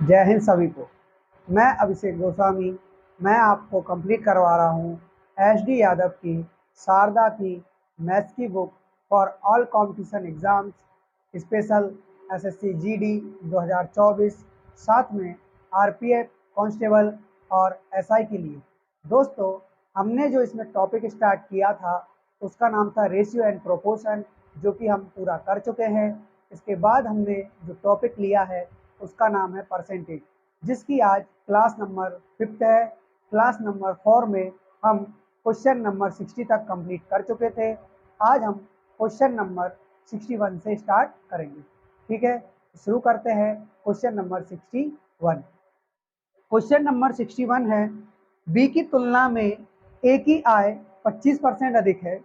जय हिंद सभी को। मैं अभिषेक गोस्वामी। मैं आपको कंप्लीट करवा रहा हूँ एच.डी. यादव की शारदा की मैथ्स की book for all competition exams special SSC GD 2024, साथ में आरपीएफ कांस्टेबल और एसआई के लिए। दोस्तों, हमने जो इसमें टॉपिक स्टार्ट किया था उसका नाम था रेशियो एंड प्रोपोर्शन, जो कि हम पूरा कर चुके हैं। इसके बाद हमने जो टॉपिक लिया है उसका नाम है परसेंटेज, जिसकी आज क्लास नंबर 5 है। क्लास नंबर 4 में हम क्वेश्चन नंबर 60 तक कंप्लीट कर चुके थे। आज हम क्वेश्चन नंबर 61 से स्टार्ट करेंगे। ठीक है, शुरू करते हैं क्वेश्चन नंबर 61। क्वेश्चन नंबर 61 है, बी की तुलना में ए की आय 25% अधिक है।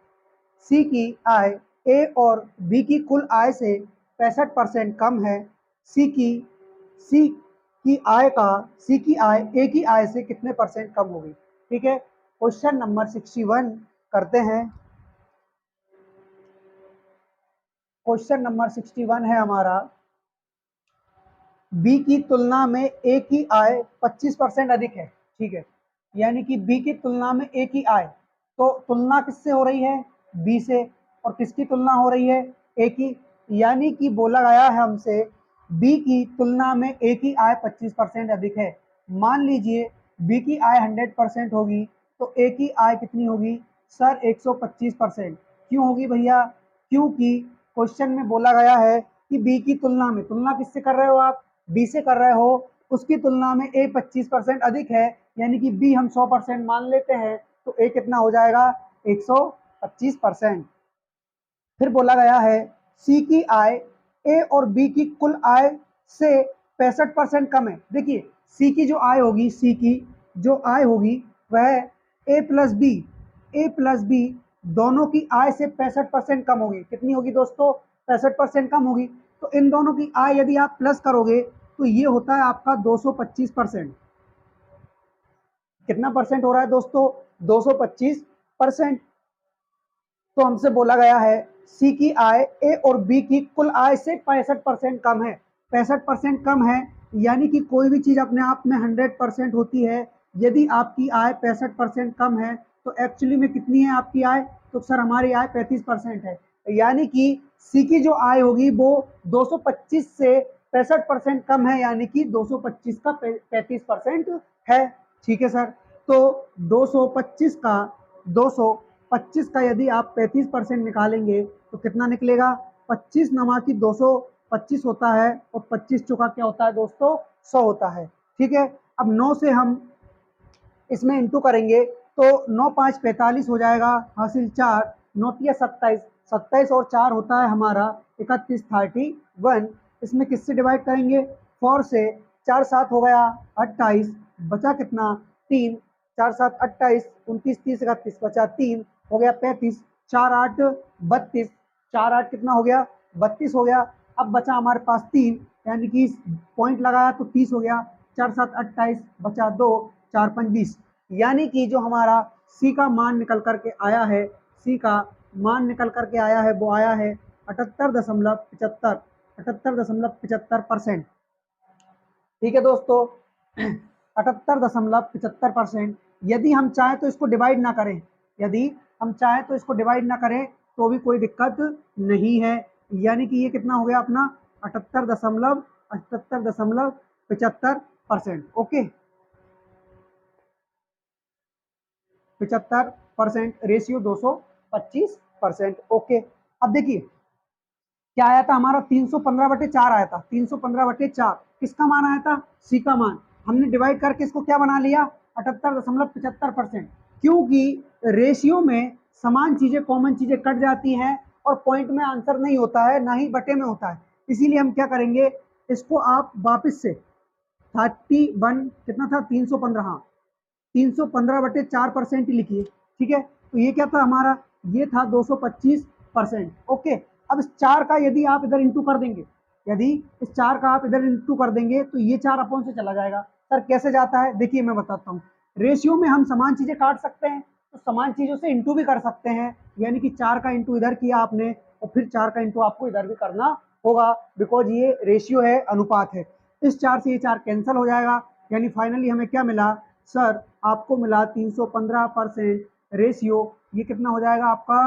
सी की आय ए और बी की कुल आय से 65% कम है। सी की आय ए की आय से कितने परसेंट कम होगी। ठीक है, क्वेश्चन नंबर 61 करते हैं। क्वेश्चन नंबर 61 है हमारा, बी की तुलना में ए की आय 25% अधिक है। ठीक है, यानी कि बी की तुलना में ए की आय, तो तुलना किससे हो रही है? बी से। और किसकी तुलना हो रही है? ए की। यानी कि बोला गया है हमसे बी की तुलना में ए की आय 25% अधिक है। मान लीजिए बी की आय 100% होगी तो ए की आय कितनी होगी? सर 125%। क्यों होगी भैया? क्योंकि क्वेश्चन में बोला गया है कि बी की तुलना में, तुलना किससे कर रहे हो आप? बी से कर रहे हो। उसकी तुलना में ए 25% अधिक है, यानी कि बी हम 100% मान लेते हैं, तो ए कितना हो जाएगा? 125%। फिर बोला गया है सी की आय ए और बी की कुल आय से 65% कम है। देखिए सी की जो आय होगी, सी की जो आय होगी वह ए प्लस बी दोनों की आय से 65% कम होगी। कितनी होगी दोस्तों? 65% कम होगी। तो इन दोनों की आय यदि आप प्लस करोगे तो ये होता है आपका 225%। कितना परसेंट हो रहा है दोस्तों? 225%। तो हमसे बोला गया है सी की आय ए और बी की कुल आय से 65% कम है। 65% कम है, यानी कि कोई भी चीज अपने आप में 100% होती है। यदि आपकी आय 65% कम है तो एक्चुअली में कितनी है आपकी आय? तो सर हमारी आय 35% है। यानी कि सी की जो आय होगी वो 225 से 65% कम है, यानी कि 225 का 35% है। ठीक है सर, तो 225 का 225 का यदि आप 35% निकालेंगे तो कितना निकलेगा? 25 नमा की 225 होता है और 25 चौका क्या होता है दोस्तों? 100 होता है। ठीक है, अब 9 से हम इसमें इंटू करेंगे तो 9 5 45 हो जाएगा, हासिल 4, 9 तिया 27, 27 और 4 होता है हमारा 31, 31। इसमें किससे डिवाइड करेंगे? 4 से। 4 7 हो गया 28, बचा कितना? 3। 4 7 28, 29 30 31, बचा 3, हो गया 35। 4 8 32, 4 8 कितना हो गया? 32 हो गया। अब बचा हमारे पास 3, यानी कि पॉइंट लगाया तो 30 हो गया। 4 7 28, बचा 2, 4 5 20। यानी कि जो हमारा सी का मान निकल करके आया है, सी का मान निकल करके आया है वो आया है 78.75, 78.75%। ठीक है दोस्तों, 78.75%। यदि हम चाहें तो इसको डिवाइड ना करें, यदि हम चाहें तो इसको डिवाइड ना करें तो भी कोई दिक्कत नहीं है। यानी कि ये कितना हो गया अपना? 78.75%। Okay, 75%, ratio 225%। ओके, अब देखिए क्या आया था हमारा? 315/4 आया था। 315/4 किसका मान आया था? सी का मान। हमने डिवाइड करके इसको क्या बना लिया? 78.75%। क्योंकि रेशियो में समान चीजें, कॉमन चीजें कट जाती हैं और पॉइंट में आंसर नहीं होता है, ना ही बटे में होता है। इसीलिए हम क्या करेंगे, इसको आप वापिस से 31 कितना था? 315, हाँ 315/4% ही लिखिए। ठीक है, तो ये क्या था हमारा? ये था 225%। ओके, अब इस 4 का यदि आप इधर इंटू कर देंगे, यदि इस 4 का आप इधर इंटू कर देंगे तो ये 4 अपॉन से चला जाएगा। सर कैसे जाता है? देखिए मैं बताता हूँ। रेशियो में हम समान चीजें काट सकते हैं तो समान चीजों से इंटू भी कर सकते हैं। यानी कि 4 का इंटू इधर किया आपने और फिर 4 का इंटू आपको इधर भी करना होगा, बिकॉज ये रेशियो है, अनुपात है। इस 4 से ये 4 कैंसिल हो जाएगा, यानी फाइनली हमें क्या मिला सर, आपको मिला 315% रेशियो। ये कितना हो जाएगा आपका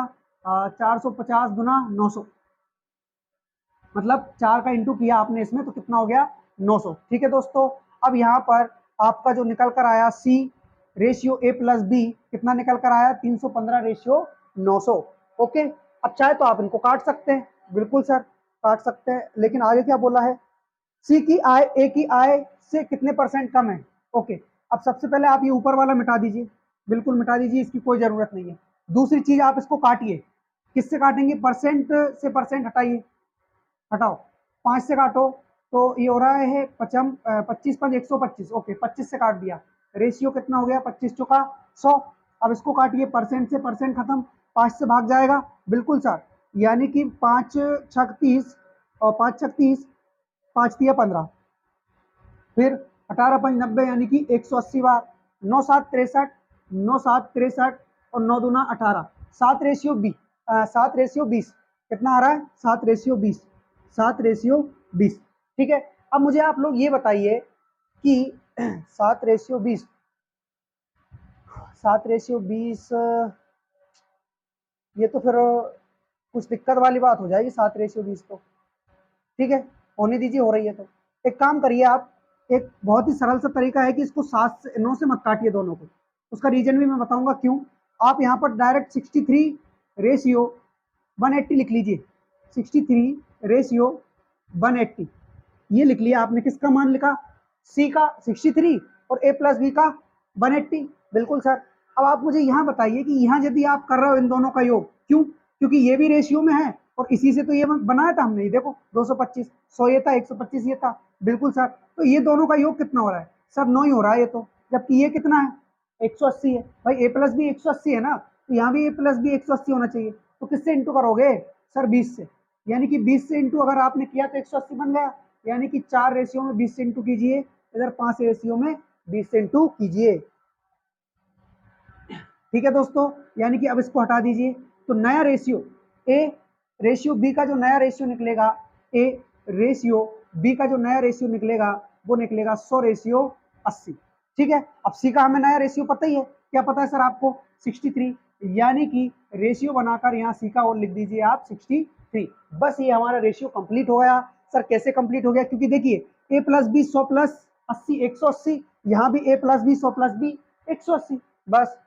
450 गुना 900, मतलब 4 का इंटू किया आपने इसमें तो कितना हो गया 900। ठीक है दोस्तों, अब यहाँ पर आपका जो निकल कर आया सी रेशियो ए प्लस बी कितना निकल कर आया 315 रेशियो 900। ओके, अब चाहे तो आप इनको काट सकते हैं, बिल्कुल सर काट सकते हैं, लेकिन आगे क्या बोला है, सी की आय ए की आय से कितने परसेंट कम है। ओके, अब सबसे पहले आप ये ऊपर वाला मिटा दीजिए, बिल्कुल मिटा दीजिए, इसकी कोई जरूरत नहीं है। दूसरी चीज आप इसको काटिए, किससे काटेंगे, परसेंट से परसेंट हटाइए, हटाओ 5 से काटो तो ये हो रहा है 25 5 125। ओके, 25 से काट दिया, रेशियो कितना हो गया 25 चौका 100। अब इसको काटिए, परसेंट से परसेंट खत्म, 5 से भाग जाएगा, बिल्कुल सर, यानी कि 5 छक 30 और 5 छक 30, 5 तिया 15, फिर 18 5 90 यानी कि 180 बार, 9 7 63, 9 7 63 और 9 दूना 18, 7 रेशियो 20, 7 रेशियो 20 कितना आ रहा है 7 रेशियो 20, 7 रेशियो 20। ठीक है, अब मुझे आप लोग ये बताइए कि 7 रेशियो 20, 7 रेशियो 20, ये तो फिर कुछ दिक्कत वाली बात हो जाएगी 7 रेशियो 20 तो। ठीक है, होने दीजिए, हो रही है तो एक काम करिए आप, एक बहुत ही सरल सा तरीका है कि इसको 7 से 9 से मत काटिए दोनों को, उसका रीजन भी मैं बताऊंगा क्यों। आप यहाँ पर डायरेक्ट 63 रेशियो 180 लिख लीजिए, 63 रेशियो 180 ये लिख लिया आपने, किसका मान लिखा, सी का 63 और ए प्लस बी का 180, बिल्कुल सर। अब आप मुझे यहाँ बताइए कि यहाँ यदि आप कर रहे हो इन दोनों का योग, क्यों, क्योंकि ये भी रेशियो में है और इसी से तो ये बनाया था हमने, देखो 225, 100 ये था, 125 ये था, बिल्कुल सर। तो ये दोनों का योग कितना हो रहा है सर, 9 ही हो रहा है ये तो, जबकि ये कितना है 180 है, भाई ए प्लस बी 180 है ना, तो यहाँ भी ए प्लस बी 180 होना चाहिए, तो किससे इंटू करोगे सर 20 से, यानी कि 20 से इंटू अगर आपने किया तो 180 बन गया, यानी कि 4 रेशियो में 20 से इंटू कीजिए, इधर 5 रेशियो में 20 से इंटू कीजिए। ठीक है दोस्तों, यानी कि अब इसको हटा दीजिए, तो नया रेशियो ए रेशियो बी का जो नया रेशियो निकलेगा, ए रेशियो बी का जो नया रेशियो निकलेगा वो निकलेगा 100 रेशियो 80। ठीक है, अब सी का हमें नया रेशियो पता ही है, क्या पता है सर आपको 63, यानी कि रेशियो बनाकर यहाँ सी का और लिख दीजिए आप 63। बस ये हमारा रेशियो कंप्लीट हो गया। सर कैसे कंप्लीट हो गया, क्योंकि देखिए ए प्लस बी 100 प्लस 80 180, यहाँ भी ए प्लस बी 100 प्लस बी 180। बस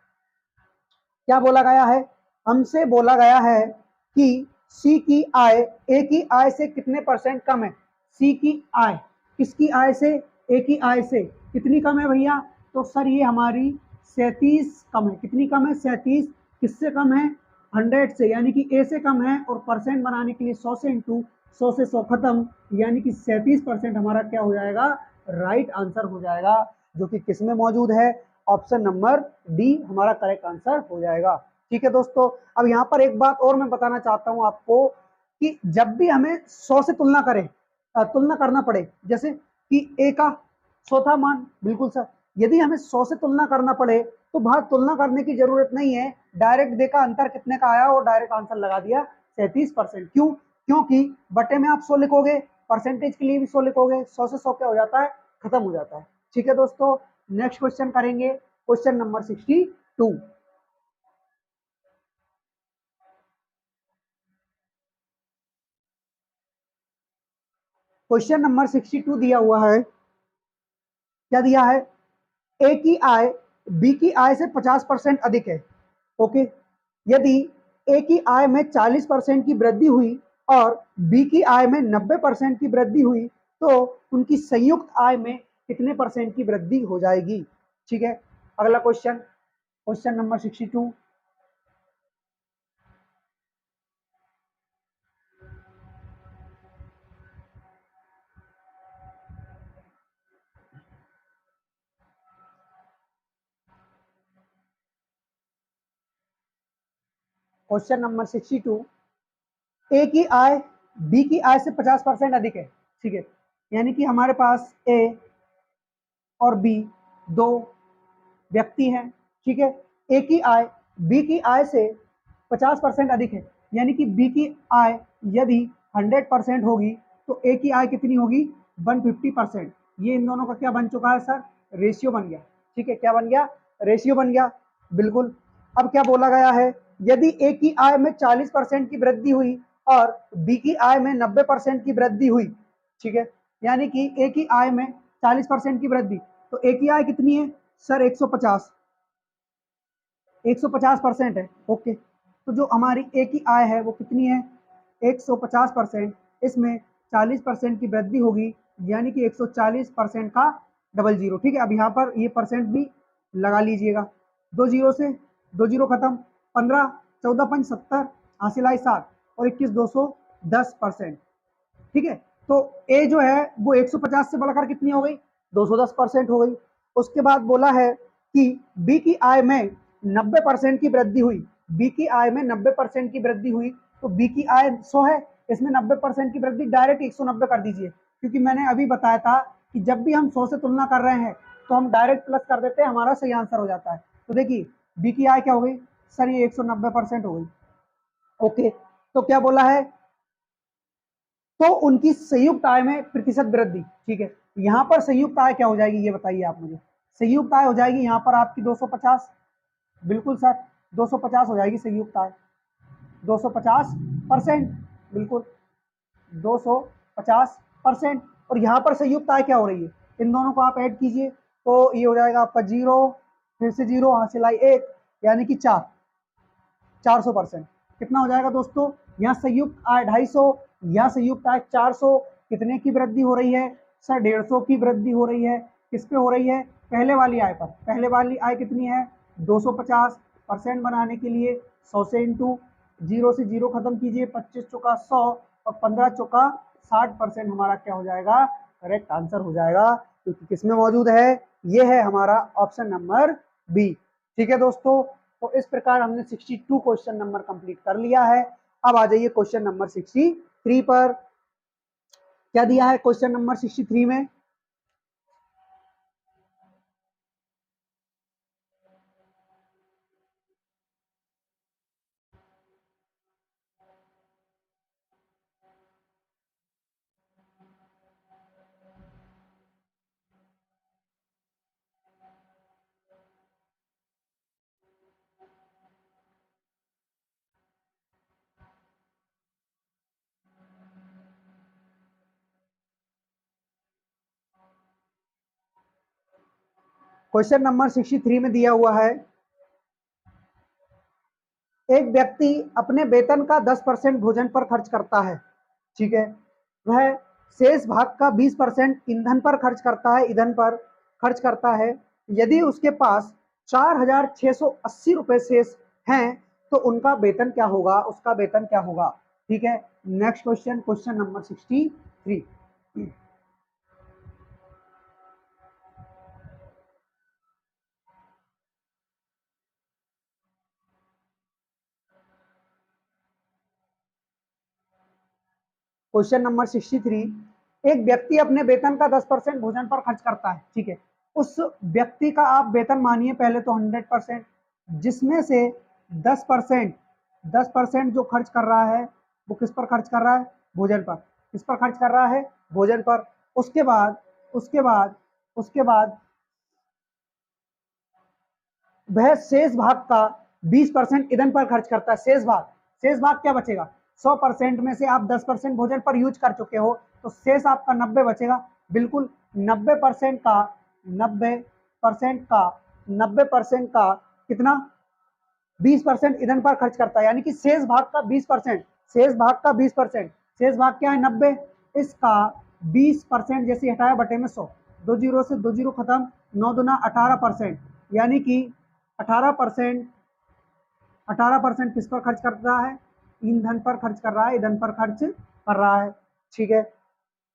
क्या बोला गया है, हमसे बोला गया है कि सी की आय ए की आय से कितने परसेंट कम है, सी की आय किसकी आय से, ए की आय से कितनी कम है भैया, तो सर ये हमारी 37 कम है, कितनी कम है 37, किससे कम है 100 से, यानी कि ए से कम है, और परसेंट बनाने के लिए 100 से इंटू 100 से 100 खत्म, यानी कि 37% हमारा क्या हो जाएगा, राइट आंसर हो जाएगा, जो कि किस में मौजूद है, ऑप्शन नंबर डी हमारा करेक्ट आंसर हो जाएगा। ठीक है दोस्तों, अब यहाँ पर एक बात और मैं बताना चाहता हूँ आपको कि जब भी हमें 100 से तुलना करें, तुलना करना पड़े, जैसे कि ए का 100 था मान, बिल्कुल सर, यदि हमें 100 से तुलना करना पड़े तो बाहर तुलना करने की जरूरत नहीं है, डायरेक्ट देखा अंतर कितने का आया और डायरेक्ट आंसर लगा दिया 37%। क्यों, क्योंकि बटे में आप 100 लिखोगे, परसेंटेज के लिए भी 100 लिखोगे, 100 से 100 क्या हो जाता है, खत्म हो जाता है। ठीक है दोस्तों, नेक्स्ट क्वेश्चन करेंगे, क्वेश्चन नंबर 62। क्वेश्चन नंबर 62 दिया हुआ है, क्या दिया है, ए की आय बी की आय से 50% अधिक है। ओके, यदि ए की आय में 40% की वृद्धि हुई और बी की आय में 90% की वृद्धि हुई तो उनकी संयुक्त आय में कितने परसेंट की वृद्धि हो जाएगी। ठीक है, अगला question, question number 62। Question number 62, ए की आय बी की आय से 50% अधिक है। ठीक है, यानी कि हमारे पास ए और बी दो व्यक्ति हैं। ठीक है, ए की आय बी की आय से 50% अधिक है, यानी कि बी की आय यदि 100% होगी तो ए की आय कितनी होगी 150%। ये इन दोनों का क्या बन चुका है सर, रेशियो बन गया। ठीक है, क्या बन गया, रेशियो बन गया, बिल्कुल। अब क्या बोला गया है, यदि ए की आय में 40% की वृद्धि हुई और बी की आय में 90% की वृद्धि हुई, ठीक है, यानी कि ए की आय में 40% की वृद्धि, तो ए की आय कितनी है सर, 150, 150% है। ओके, तो जो हमारी ए की आय है वो कितनी है, 150%, इसमें 40% की वृद्धि होगी, यानी कि 140% का डबल जीरो। ठीक है, अब यहाँ पर ये परसेंट भी लगा लीजिएगा, 2 जीरो से 2 जीरो खत्म, 15, 14 पंच 70, हासिल आई 7 और 21 210%। ठीक है, तो ए जो है वो 150 से बढ़कर कितनी हो गई, 210% हो गई। उसके बाद बोला है कि बी की आय में 90% की वृद्धि हुई, बी की आय में 90% की वृद्धि हुई, तो बी की आय 100 है, इसमें 90% की वृद्धि डायरेक्ट 190 कर दीजिए, क्योंकि मैंने अभी बताया था कि जब भी हम 100 से तुलना कर रहे हैं तो हम डायरेक्ट प्लस कर देते हैं, हमारा सही आंसर हो जाता है। तो देखिए बी की आय क्या हो गई सर, ये 190% हो गई। ओके, तो क्या बोला है, तो उनकी संयुक्त आय में प्रतिशत वृद्धि। ठीक है, यहां पर संयुक्त आय क्या हो जाएगी ये बताइए आप मुझे, संयुक्त आय हो जाएगी यहां पर आपकी 250, बिल्कुल सर 250 हो जाएगी संयुक्त आय, 250%, बिल्कुल 250%। और यहाँ पर संयुक्त आय क्या हो रही है, इन दोनों को आप ऐड कीजिए तो ये हो जाएगा आपका जीरो, फिर से जीरो, हासिल आई 1, यानी कि 400%। कितना हो जाएगा दोस्तों, यहाँ संयुक्त आय 250, यहाँ संयुक्त आय 400, कितने की वृद्धि हो रही है सर, 150 की वृद्धि हो रही है। किस पे हो रही है, पहले वाली आय पर। पहले वाली आय कितनी है 250%, बनाने के लिए 100 से इंटू, जीरो से जीरो खत्म कीजिए, 25 चौका 100 और 15 चौका 60%, हमारा क्या हो जाएगा, करेक्ट आंसर हो जाएगा, क्योंकि किसमें मौजूद है, ये है हमारा ऑप्शन नंबर बी। ठीक है दोस्तों, तो इस प्रकार हमने 62 क्वेश्चन नंबर कंप्लीट कर लिया है। अब आ जाइए क्वेश्चन नंबर 63 पर। क्या दिया है क्वेश्चन नंबर 63 में, क्वेश्चन नंबर 63 में दिया हुआ है, एक व्यक्ति अपने वेतन का 10% भोजन पर खर्च करता है। ठीक है, वह शेष भाग का 20% ईंधन पर खर्च करता है, ईंधन पर खर्च करता है। यदि उसके पास 4,680 रुपए शेष हैं तो उनका वेतन क्या होगा, उसका वेतन क्या होगा। ठीक है, next question, question number 63। Question number 63, एक व्यक्ति अपने वेतन का 10% भोजन पर खर्च करता है। ठीक है, उस व्यक्ति का आप वेतन मानिए पहले तो 100%, जिसमें से 10%, 10% जो खर्च कर रहा है वो किस पर खर्च कर रहा है, भोजन पर। किस पर खर्च कर रहा है, भोजन पर। उसके बाद उसके बाद उसके बाद वह शेष भाग का 20% ईंधन पर खर्च करता है। शेष भाग क्या बचेगा, 100% में से आप 10% भोजन पर यूज कर चुके हो, तो शेष आपका 90 बचेगा। बिल्कुल 90% का 90% का 90% का कितना, 20% ईंधन पर खर्च करता है, यानी कि शेष भाग का 20%, शेष भाग का 20%, शेष भाग क्या है 90, इसका 20% जैसे हटाया बटे में 100, 2 जीरो से 2 जीरो खत्म, 9 दुना 18%, यानी कि 18%, 18% किस पर खर्च कर रहा है, ईंधन पर खर्च कर रहा है, ईंधन पर खर्च कर रहा है। ठीक है,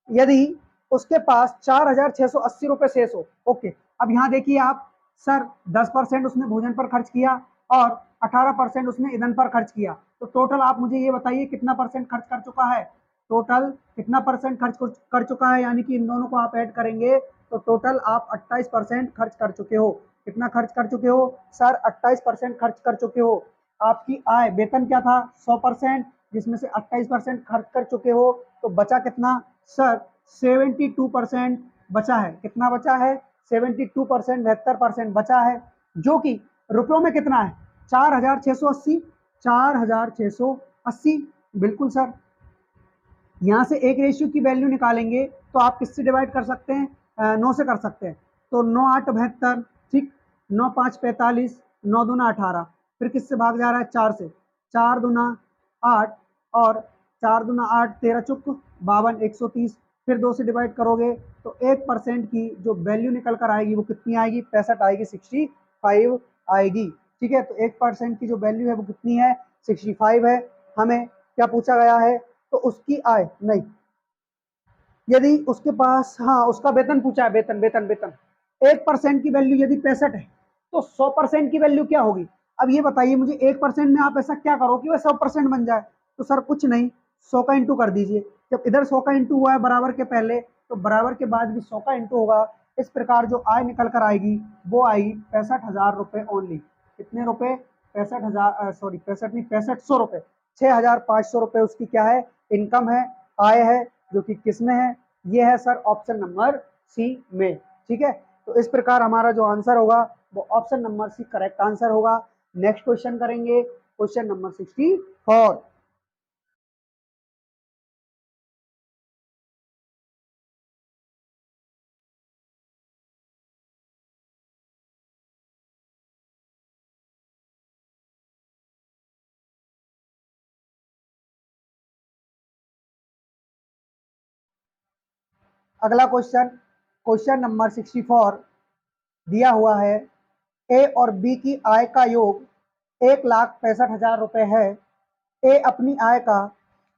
यदि उसके पास 4,680 रुपए शेष हो। ओके, अब यहाँ देखिए आप, सर 10% उसने भोजन पर खर्च किया और 18% उसने ईंधन पर खर्च किया, तो टोटल आप मुझे ये बताइए कितना परसेंट खर्च कर चुका है, टोटल कितना परसेंट खर्च कर चुका है, यानी कि इन दोनों को आप ऐड करेंगे तो टोटल आप 28% खर्च कर चुके हो। कितना खर्च कर चुके हो सर, 28% खर्च कर चुके हो। आपकी आय, वेतन क्या था 100%, जिसमें से 28% खर्च कर चुके हो, तो बचा कितना सर, 72% बचा है। कितना बचा है? 72%, 72% बचा है, जो कि रुपयों में कितना है? 4680, 4680। बिल्कुल सर। यहाँ से एक रेशियो की वैल्यू निकालेंगे तो आप किससे डिवाइड कर सकते हैं? 9 से कर सकते हैं। तो 9 8 72, ठीक, 9 5 45, 9 दूना 18। फिर किससे भाग जा रहा है? 4 से। 4 दूना 8 और 4 दूना 8, 13 चुक 52, 130। फिर 2 से डिवाइड करोगे तो 1% की जो वैल्यू निकल कर आएगी वो कितनी आएगी? 65 आएगी, 65 आएगी। ठीक है, तो 1% की जो वैल्यू है वो कितनी है? 65 है। हमें क्या पूछा गया है? तो उसकी आय नहीं, यदि उसके पास, हाँ, उसका वेतन पूछा है, वेतन वेतन वेतन। 1% की वैल्यू यदि 65 है तो 100% की वैल्यू क्या होगी? अब ये बताइए मुझे, 1% में आप ऐसा क्या करो कि वह 100% बन जाए? तो सर कुछ नहीं, 100 का इंटू कर दीजिए। जब इधर 100 का इंटू हुआ है बराबर के पहले, तो बराबर के बाद भी 100 का इंटू होगा। इस प्रकार जो आय निकल कर आएगी वो आएगी 65,000 रुपये ओनली। कितने रुपए? 65,000, सॉरी 65 नहीं, 6500 रुपये। 6500 रुपये उसकी क्या है? इनकम है, आय है, जो कि किस में है? ये है सर ऑप्शन नंबर सी में। ठीक है, तो इस प्रकार हमारा जो आंसर होगा वो option number C correct answer होगा। नेक्स्ट क्वेश्चन करेंगे, क्वेश्चन नंबर 64। अगला क्वेश्चन, क्वेश्चन नंबर 64 दिया हुआ है, ए और बी की आय का योग 1,65,000 रुपए है। ए अपनी आय का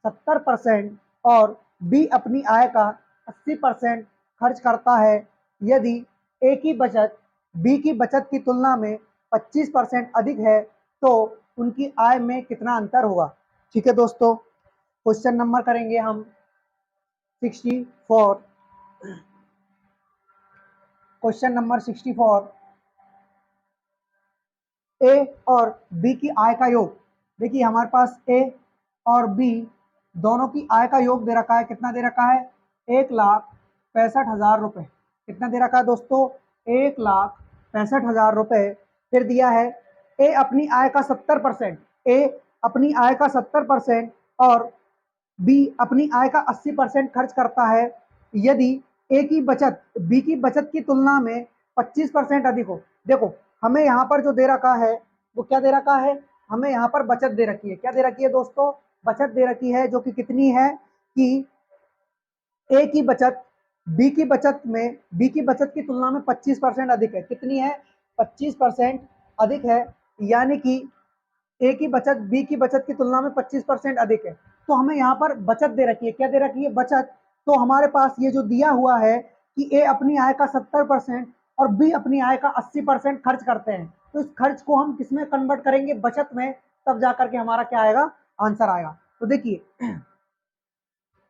70% और बी अपनी आय का 80% खर्च करता है। यदि ए की बचत बी की बचत की तुलना में 25% अधिक है तो उनकी आय में कितना अंतर होगा? ठीक है दोस्तों, क्वेश्चन नंबर करेंगे हम 64। क्वेश्चन नंबर 64, ए और बी की आय का योग। देखिए हमारे पास ए और बी दोनों की आय का योग दे रखा है। कितना दे रखा है? 1,65,000 रुपये। कितना दे रखा है दोस्तों? 1,65,000 रुपये। फिर दिया है ए अपनी आय का 70%, ए अपनी आय का 70% और बी अपनी आय का 80% खर्च करता है। यदि ए की बचत बी की बचत की तुलना में 25% अधिक हो। देखो हमें यहाँ पर जो दे रखा है वो क्या दे रखा है? हमें यहाँ पर बचत दे रखी है। क्या दे रखी है दोस्तों? बचत दे रखी है, जो कि कितनी है कि ए की बचत बी की बचत की तुलना में 25% अधिक है। कितनी है? 25% अधिक है, यानी कि ए की बचत बी की बचत की तुलना में 25% अधिक है। तो हमें यहाँ पर बचत दे रखी है। क्या दे रखी है? बचत। तो हमारे पास ये जो दिया हुआ है कि ए अपनी आय का 70% और बी अपनी आय का 80% खर्च करते हैं, तो इस खर्च को हम किसमें कन्वर्ट करेंगे? बचत में। तब जाकर के हमारा क्या आएगा? आंसर आएगा। तो देखिए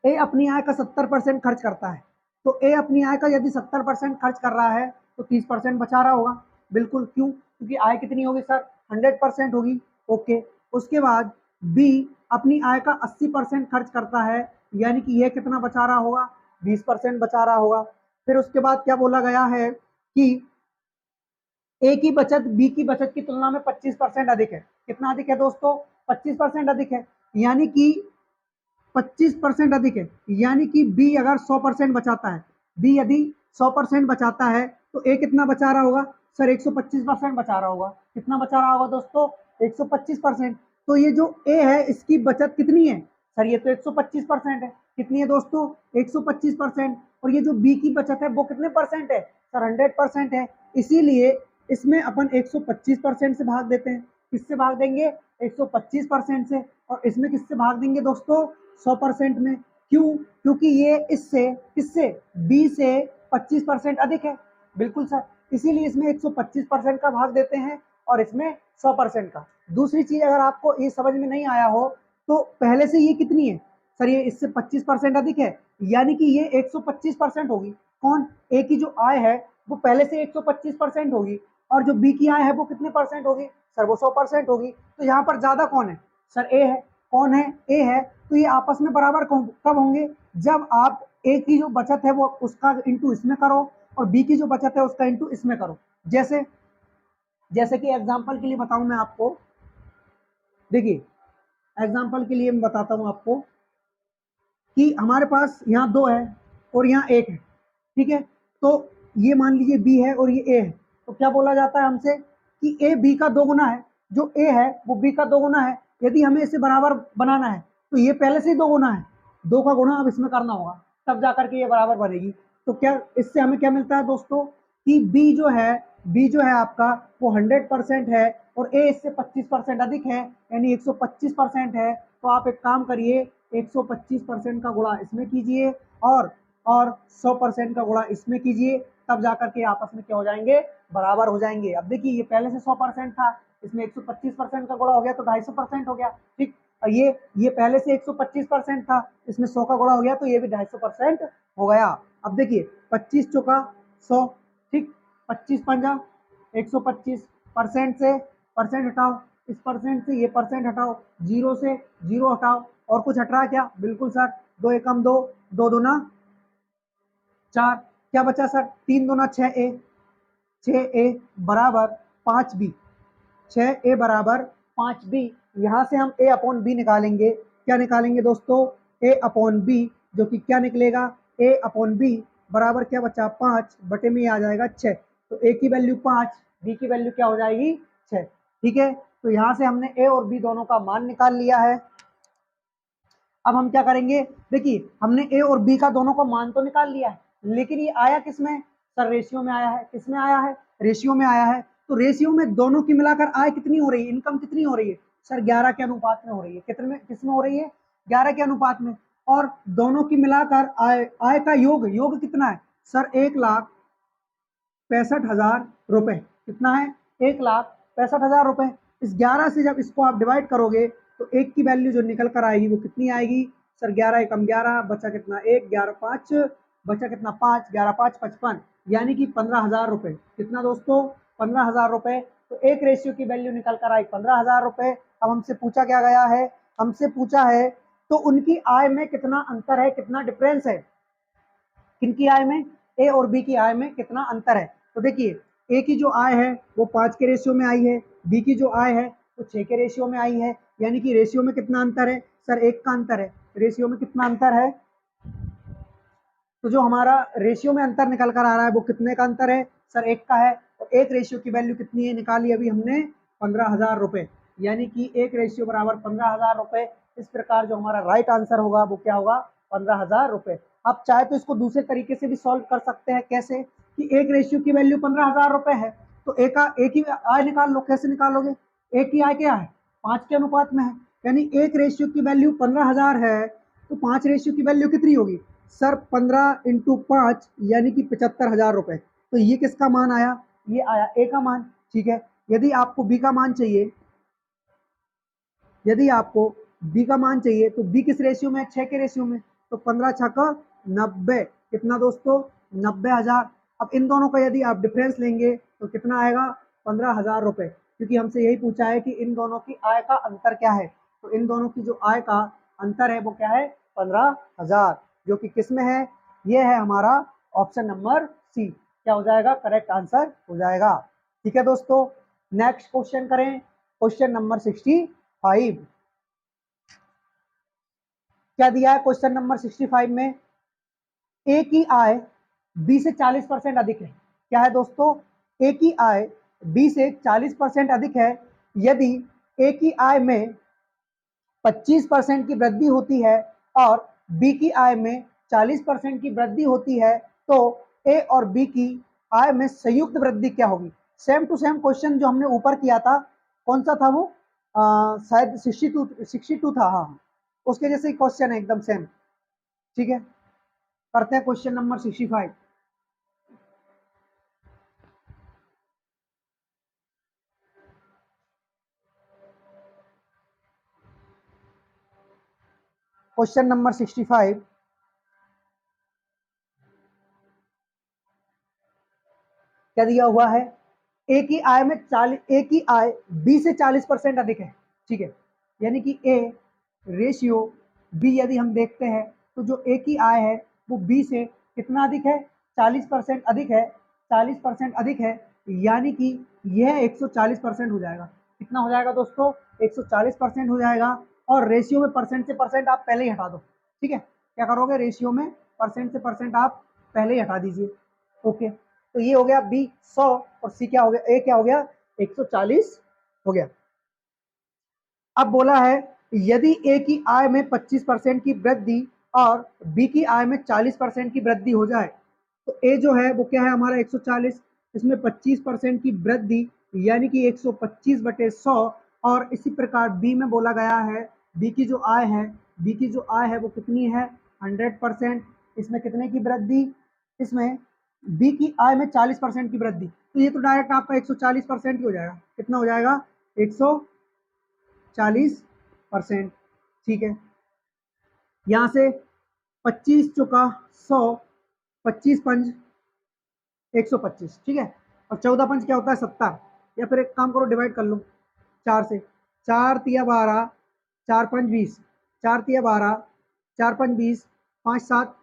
ए अपनी आय का 70% खर्च करता है, तो ए अपनी आय का यदि 70% खर्च कर रहा है तो 30% बचा रहा होगा। बिल्कुल, क्यों? क्योंकि आय कितनी होगी सर? 100% होगी। ओके, उसके बाद बी अपनी आय का 80% खर्च करता है, यानी कि ये कितना बचा रहा होगा? 20% बचा रहा होगा। फिर उसके बाद क्या बोला गया है कि ए की बचत बी की बचत की तुलना में 25% अधिक है। कितना अधिक है दोस्तों? 25% अधिक है, यानी कि 25% अधिक है, यानी कि बी अगर 100% बचाता है, बी यदि 100% बचाता है तो ए कितना बचा रहा होगा? सर 125% बचा रहा होगा। कितना बचा रहा होगा दोस्तों? 125%। तो ये जो ए है इसकी बचत कितनी है? सर ये तो 125% है। कितनी है दोस्तों? 125%। और ये जो बी की बचत है वो कितने परसेंट है? सर 100% है। इसीलिए इसमें अपन 125% से भाग देते हैं। किससे भाग देंगे? 125% से। और इसमें किससे भाग देंगे दोस्तों? 100% में। क्यों? क्योंकि ये इससे किससे? बी से 25% अधिक है। बिल्कुल सर, इसीलिए इसमें 125% का भाग देते हैं और इसमें 100% का। दूसरी चीज अगर आपको ये समझ में नहीं आया हो तो पहले से ये कितनी है? सर ये इससे 25% अधिक है, यानी कि ये 125% होगी। कौन? ए की जो आय है वो पहले से 125% होगी, और जो बी की आय है वो कितने परसेंट होगी? सर वो 100% होगी। तो यहाँ पर ज्यादा कौन है? सर ए है। कौन है? ए है। तो ये आपस में बराबर कब होंगे? जब आप ए की जो बचत है वो उसका इंटू इसमें करो और बी की जो बचत है उसका इंटू इसमें करो। जैसे जैसे कि एग्जांपल के लिए बताऊं मैं आपको, देखिए एग्जांपल के लिए मैं बताता हूं आपको कि हमारे पास यहाँ 2 है और यहाँ 1 है, ठीक है। तो ये मान लीजिए बी है और ये ए है, तो क्या बोला जाता है हमसे कि ए बी का 2 गुना है, जो ए है वो बी का 2 गुना है। यदि हमें इसे बराबर बनाना है तो ये पहले से ही 2 गुना है, 2 का गुणा अब इसमें करना होगा, तब जाकर के ये बराबर बनेगी। तो क्या इससे हमें क्या मिलता है दोस्तों कि बी जो है आपका वो 100% है और ए इससे 25% अधिक है, यानी 125% है। तो आप एक काम करिए, 125% का गुणा इसमें कीजिए और 100% का गुणा इसमें कीजिए, तब जाकर के आपस में क्या हो जाएंगे, बराबर हो जाएंगे। अब देखिए ये पहले से 100% था, इसमें 125% का गुणा हो गया तो 250% हो गया, ठीक। और ये पहले से 125% था, इसमें 100 का गुणा हो गया तो ये भी 250% हो गया। अब देखिए 25 चौका 100, ठीक, 25 पंजा 125%, से परसेंट हटाओ, इस परसेंट से ये परसेंट हटाओ, जीरो से जीरो हटाओ, और कुछ हट रहा है क्या, बिल्कुल सर, 2 एकम 2, 2 दूना 4, क्या बचा सर, 3 दूना 6a, 6a बराबर 5b, 6a बराबर 5b। यहाँ से हम a अपॉन बी निकालेंगे, क्या निकालेंगे दोस्तों, a अपॉन बी, जो कि क्या निकलेगा, a अपॉन बी बराबर क्या बचा, 5 बटे में आ जाएगा 6, तो a की वैल्यू 5, b की वैल्यू क्या हो जाएगी 6, ठीक है। तो यहाँ से हमने a और b दोनों का मान निकाल लिया है। अब हम क्या करेंगे, देखिए हमने ए और बी का दोनों का मान तो निकाल लिया है, लेकिन ये आया किसमें, सर रेशियो में आया है, किसमें आया है, रेशियो में आया है। तो रेशियो में दोनों की मिलाकर आय कितनी हो रही है, इनकम कितनी हो रही है, सर 11 के अनुपात में हो रही है, कितने में, किसमें हो रही है, 11 के अनुपात में। और दोनों की मिलाकर आय का योग कितना है, सर 1,65,000 रुपए, कितना है, 1,65,000 रुपए। इस 11 से जब इसको आप डिवाइड करोगे तो एक की वैल्यू जो निकल कर आएगी वो कितनी आएगी, सर 11 एकम 11, बचा कितना 1, 11 5, बचा कितना 5, 11 5 55, यानी कि 15,000 रुपए, कितना दोस्तों, 15,000 रुपए। तो एक रेशियो की वैल्यू निकल कर आई 15,000 रुपए। अब हमसे पूछा क्या गया है, हमसे पूछा है तो उनकी आय में कितना अंतर है, कितना डिफरेंस है, किनकी आय में, ए और बी की आय में कितना अंतर है। तो देखिए ए की जो आय है वो 5 के रेशियो में आई है, बी की जो आय है वो 6 के रेशियो में आई है, यानी कि रेशियो में कितना अंतर है, सर 1 का अंतर है, रेशियो में कितना अंतर है। तो जो हमारा रेशियो में अंतर निकल कर आ रहा है वो कितने का अंतर है, सर 1 का है। और एक रेशियो की वैल्यू कितनी है, निकाली अभी हमने 15,000 रुपए, यानी कि एक रेशियो बराबर 15,000 रुपए। इस प्रकार जो हमारा राइट आंसर होगा वो क्या होगा, 15,000 रुपए। आप चाहे तो इसको दूसरे तरीके से भी सॉल्व कर सकते हैं, कैसे कि एक रेशियो की वैल्यू 15,000 रुपए है तो एक ही आय निकाल लो, कैसे निकालोगे, एक ही आय क्या है, 5 के अनुपात में है, यानी एक रेशियो की वैल्यू 15,000 है तो 5 रेशियो की वैल्यू कितनी होगी, सर 15 इंटू 5 यानी कि 75,000 रुपए। तो ये किसका मान आया, ये आया ए का मान, ठीक है। यदि आपको बी का मान चाहिए, यदि आपको बी का मान चाहिए तो बी किस रेशियो में, 6 के रेशियो में, तो 15 छक्का 90, कितना दोस्तों, 90,000। अब इन दोनों का यदि आप डिफरेंस लेंगे तो कितना आएगा, 15,000 रुपए, क्योंकि हमसे यही पूछा है कि इन दोनों की आय का अंतर क्या है। तो इन दोनों की जो आय का अंतर है वो क्या है, 15,000, जो कि किस में है, ये है हमारा ऑप्शन नंबर सी, क्या हो जाएगा, करेक्ट आंसर हो जाएगा। ठीक है दोस्तों, नेक्स्ट क्वेश्चन करें, क्वेश्चन नंबर 65। क्या दिया है क्वेश्चन नंबर 65 में, ए की आय बी से 40% अधिक है। क्या है दोस्तों, ए की आय बी से 40% अधिक है। यदि ए की आय में 25% की वृद्धि होती है और बी की आय में 40% की वृद्धि होती है तो ए और बी की आय में संयुक्त वृद्धि क्या होगी। सेम टू सेम क्वेश्चन जो हमने ऊपर किया था, कौन सा था वो, शायद 62 था, हाँ उसके जैसे क्वेश्चन है एकदम सेम। ठीक है, करते हैं क्वेश्चन नंबर 65। क्वेश्चन नंबर 65 क्या दिया हुआ है, ए की आय में 40, ए की आय बी से 40% अधिक है, ठीक है, यानी कि ए रेशियो बी यदि हम देखते हैं तो जो ए की आय है वो बी से कितना अधिक है, 40% अधिक है, 40% अधिक है, यानी कि यह 140% हो जाएगा। कितना हो जाएगा दोस्तों, 140% हो जाएगा। और रेशियो में परसेंट से परसेंट आप पहले ही हटा दो, ठीक है। क्या करोगे, रेशियो में परसेंट से परसेंट आप पहले ही हटा दीजिए। ओके, तो ये हो गया बी 100 और सी क्या हो गया, ए क्या हो गया, 140 हो गया। अब बोला है यदि ए की आय में 25% की वृद्धि और बी की आय में 40% की वृद्धि हो जाए, तो ए जो है वो क्या है हमारा 140, इसमें 25% की वृद्धि यानी कि 125/100। और इसी प्रकार बी में बोला गया है बी की जो आय है, बी की जो आय है वो कितनी है, 100%। इसमें कितने की वृद्धि, इसमें बी की आय में 40% की वृद्धि, तो ये तो डायरेक्ट आपका 140% ही हो जाएगा। कितना हो जाएगा, 140%, ठीक है। यहाँ से 25 चौका 100, 25 पंज 125, ठीक है। और 14 पंच क्या होता है, 70। या फिर एक काम करो, डिवाइड कर लो 4 से, 4 तिया 12, 4 पंच 20, 4 तिया 12, 4 पंच 20, 5 7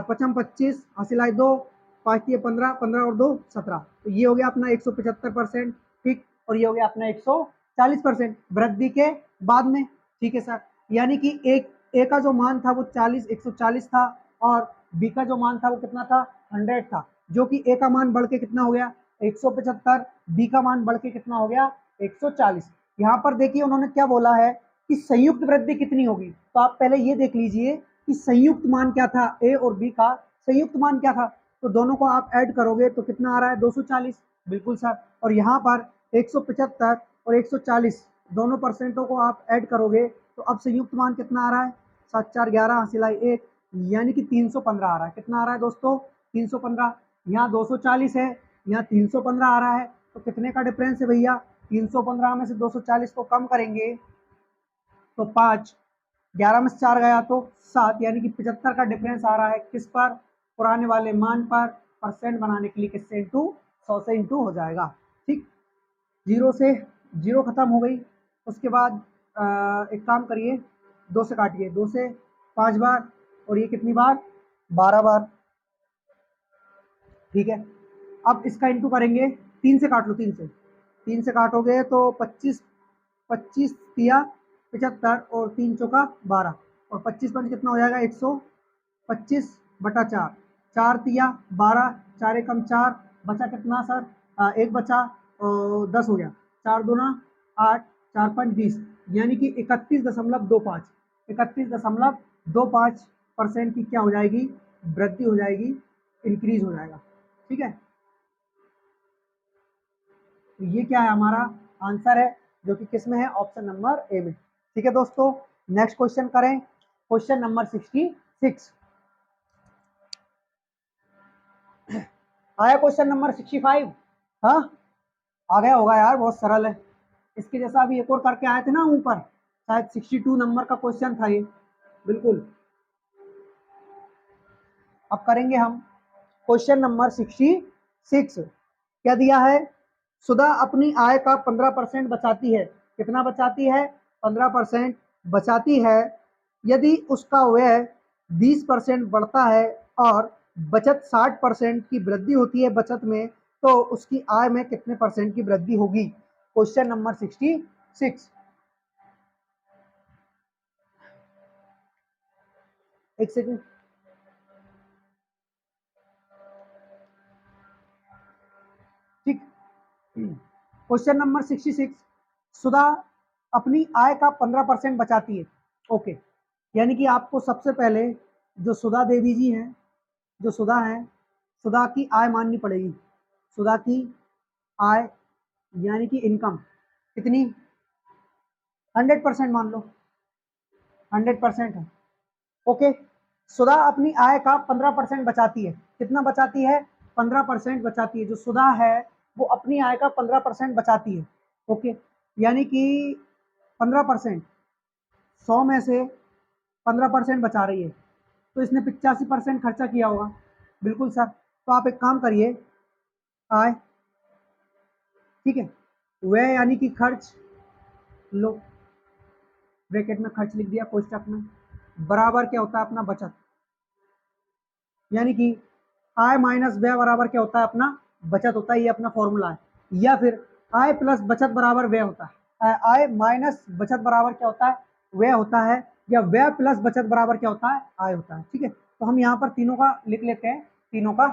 पचम 25, हासिल आए 2, 5 तिया 15, 15 और 2 17। तो ये हो गया अपना 175%, ठीक। और ये हो गया अपना 140% वृद्धि के बाद में, ठीक है सर। यानी कि एक ए का जो मान था वो 140 था, और बी का जो मान था वो कितना था, 100 था। जो कि ए का मान बढ़ के कितना हो गया, 175, बी का मान बढ़ के कितना हो गया, 140। यहाँ पर देखिए उन्होंने क्या बोला है कि संयुक्त वृद्धि कितनी होगी, तो आप पहले ये देख लीजिए कि संयुक्त मान क्या था, ए और बी का संयुक्त मान क्या था। तो दोनों को आप ऐड करोगे तो कितना आ रहा है, 240, बिल्कुल सर। और यहाँ पर 175 और 140 दोनों परसेंटों को आप ऐड करोगे तो अब संयुक्त मान कितना आ रहा है, 7 4 11 हासिलाई 1, यानी कि 315 आ रहा है। कितना आ रहा है दोस्तों, 315। यहाँ 240 है, यहाँ 315 आ रहा है, तो कितने का डिफरेंस है भैया, 315 में से 240 को कम करेंगे तो 5, 11 में से 4 गया तो 7, यानी कि 75 का डिफरेंस आ रहा है किस पर, पुराने वाले मान पर। परसेंट बनाने के लिए किससे इंटू, 100 से इंटू हो जाएगा, ठीक। जीरो से जीरो खत्म हो गई। उसके बाद एक काम करिए, 2 से काटिए, 2 से 5 बार, और ये कितनी बार, 12 बार, ठीक है। अब इसका इंटू करेंगे, 3 से काट लो, 3 से, 3 से काटोगे तो 25, 25 तिया 75 और 3 चौका 12, और 25 पंच कितना हो जाएगा, 125/4, 4 तिया 12, 4 एकम 4, बचा कितना सर, एक बचा, और 10 हो गया, 4 दूना 8, 4 पंच 20, यानी कि 31.25, 31.25% की क्या हो जाएगी, वृद्धि हो जाएगी, इंक्रीज हो जाएगा, ठीक है। तो ये क्या है, हमारा आंसर है, जो कि किस में है, ऑप्शन नंबर ए में, ठीक है दोस्तों। नेक्स्ट क्वेश्चन करें, क्वेश्चन नंबर 66। आया क्वेश्चन नंबर 65, हाँ आ गया होगा यार, बहुत सरल है। इसके जैसा अभी एक और करके आए थे ना ऊपर, शायद 62 नंबर का क्वेश्चन था ये, बिल्कुल। अब करेंगे हम क्वेश्चन नंबर 66। क्या दिया है, सुधा अपनी आय का 15% बचाती है। कितना बचाती है, 15% बचाती है। यदि उसका व्यय 20% बढ़ता है और बचत 60% की वृद्धि होती है बचत में, तो उसकी आय में कितने परसेंट की वृद्धि होगी। Question number 66। एक सेकंड, ठीक। क्वेश्चन नंबर 66, सुधा अपनी आय का 15% बचाती है। ओके, यानी कि आपको सबसे पहले जो सुधा देवी जी हैं, जो सुधा है, सुधा की आय माननी पड़ेगी। सुधा की आय यानी कि इनकम कितनी, 100% मान लो, 100% है। ओके, सुधा अपनी आय का 15% बचाती है। कितना बचाती है, 15% बचाती है। जो सुधा है वो अपनी आय का 15% बचाती है। ओके, यानी कि 15%, 100 में से 15% बचा रही है, तो इसने 85% खर्चा किया होगा, बिल्कुल सर। तो आप एक काम करिए, आय, ठीक है, व्यय यानी कि खर्च, लो ब्रैकेट में खर्च लिख दिया कोष्टक में, बराबर क्या होता है अपना बचत। यानी कि आय माइनस व्यय बराबर क्या होता है, अपना बचत होता है, ये अपना फॉर्मूला है। या फिर आय प्लस बचत बराबर व्यय होता है, आय माइनस बचत बराबर क्या होता है, व्यय होता है। या व्यय प्लस बचत बराबर क्या होता है, आय होता है। ठीक है, तो हम यहाँ पर तीनों का लिख लेते हैं, तीनों का।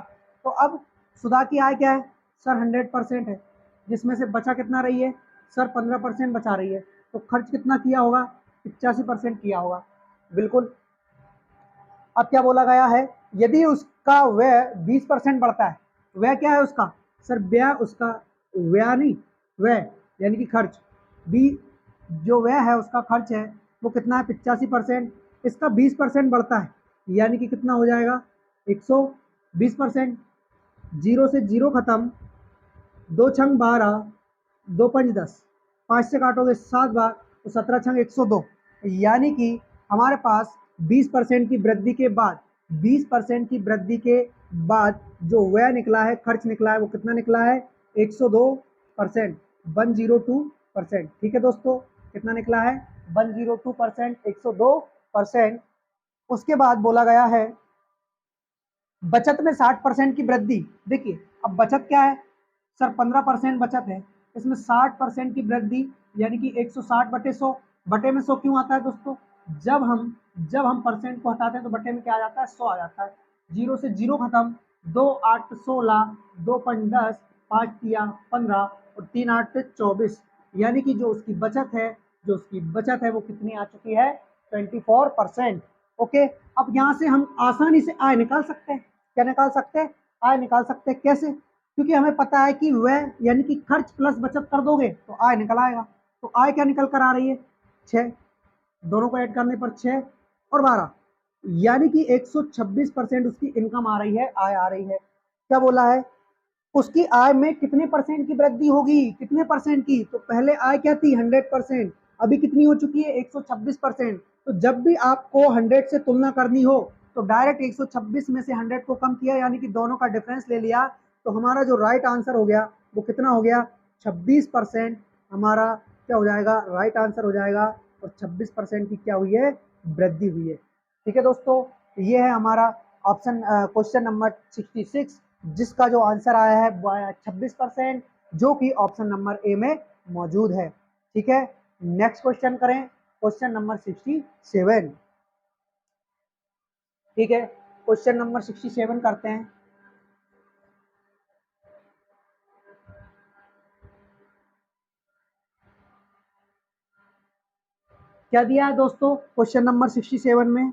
तो अब सुधा की आय क्या है सर, 100% है, जिसमें से बचा कितना रही है सर, 15% बचा रही है। तो खर्च कितना किया होगा, 85% किया होगा, बिल्कुल। अब क्या बोला गया है, यदि उसका व्यय 20% बढ़ता है, व्यय क्या है उसका सर, व्यय उसका, व्यय नहीं, व्यय यानी कि खर्च, बी जो व्यय है उसका खर्च है वो कितना है 85%, इसका 20% बढ़ता है, यानी कि कितना हो जाएगा 120%। जीरो से जीरो खत्म, 2 छंग 12, 2 5 10, 5 से काटोगे 7 बार, तो 17 छंग 102, यानी कि हमारे पास 20% की वृद्धि के बाद, 20% की वृद्धि के बाद जो व्यय निकला है, खर्च निकला है, वो कितना निकला है 102%, 102%। ठीक है दोस्तों, कितना निकला है 102%, 102%। उसके बाद बोला गया है बचत में 60% की वृद्धि। देखिए अब बचत क्या है सर, 15% बचत है, इसमें 60% की वृद्धि, यानी कि 160/100, बटे में 100 क्यों आता है दोस्तों, जब हम परसेंट को हटाते हैं तो बटे में क्या आ जाता है 100 आ जाता है। जीरो से जीरो खत्म, 2 8 16, 2 5 10, 5 3 15 और 3 8 24, यानी कि जो उसकी बचत है, वो कितनी आ चुकी है 24%। ओके, अब यहाँ से हम आसानी से आय निकाल सकते हैं। क्या निकाल सकते हैं, आय निकाल सकते हैं। कैसे, क्योंकि हमें पता है कि व्यय यानी कि खर्च प्लस बचत कर दोगे तो आय निकल आएगा। तो आय क्या निकल कर आ रही है 6, दोनों को ऐड करने पर 6 और 12, यानी कि 126% उसकी इनकम आ रही है, आय आ रही है। क्या बोला है, उसकी आय में कितने परसेंट की वृद्धि होगी, कितने परसेंट की, तो पहले आय क्या थी 100%, अभी कितनी हो चुकी है 126%। तो जब भी आपको 100 से तुलना करनी हो तो डायरेक्ट 126 में से 100 को कम किया, यानी कि दोनों का डिफरेंस ले लिया, तो हमारा जो राइट आंसर हो गया वो कितना हो गया 26%। हमारा क्या हो जाएगा, राइट आंसर हो जाएगा, और 26% की क्या हुई है, वृद्धि हुई है। ठीक है दोस्तों, ये है हमारा ऑप्शन क्वेश्चन नंबर 66, जिसका जो आंसर आया है वो आया 26%, जो कि ऑप्शन नंबर ए में मौजूद है। ठीक है, नेक्स्ट क्वेश्चन करें, क्वेश्चन नंबर 67। ठीक है, क्वेश्चन नंबर 67 करते हैं। क्या दिया है दोस्तों क्वेश्चन नंबर 67 में,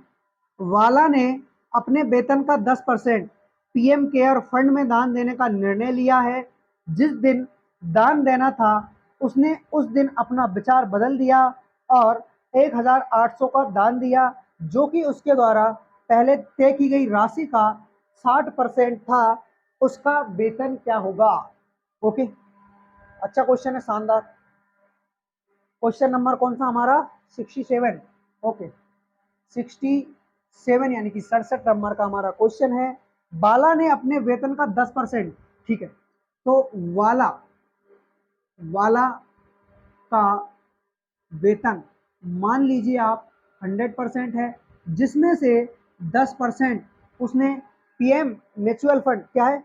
वाला ने अपने वेतन का 10% पीएम केयर फंड में दान देने का निर्णय लिया है। जिस दिन दान देना था उसने उस दिन अपना विचार बदल दिया और 1800 का दान दिया, जो कि उसके द्वारा पहले तय की गई राशि का 60% था। उसका वेतन क्या होगा। ओके, अच्छा क्वेश्चन है, शानदार। क्वेश्चन नंबर कौन सा हमारा 67। ओके, 67 यानी कि 67 नंबर का हमारा क्वेश्चन है। बाला ने अपने वेतन का 10%, ठीक है, तो वाला वाला का वेतन मान लीजिए आप 100% है, जिसमें से 10% उसने पीएम म्यूचुअल फंड, क्या है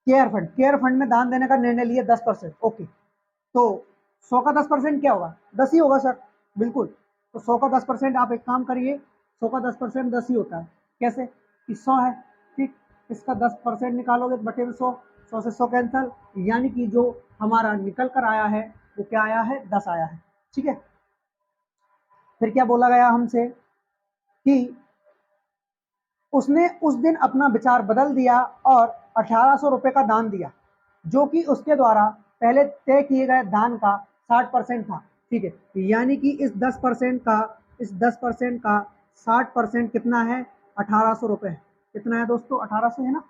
केयर फंड में दान देने का निर्णय लिया 10%। ओके, तो 100 का 10% क्या होगा, 10 ही होगा सर, बिल्कुल। तो 100 का 10% आप एक काम करिए, 100 का 10% 10 ही होता है। कैसे कि 100 है, ठीक, इसका 10% निकालोगे तो बटे में 100, 100 से 100 कैंसल, यानी कि जो हमारा निकल कर आया है वो क्या आया है 10 आया है। ठीक है, फिर क्या बोला गया हमसे कि उसने उस दिन अपना विचार बदल दिया और 1800 रुपये का दान दिया, जो कि उसके द्वारा पहले तय किए गए दान का 60% था। ठीक है, यानी कि इस 10% का 60% कितना है 1800 रुपये। कितना है दोस्तों, 1800 है ना,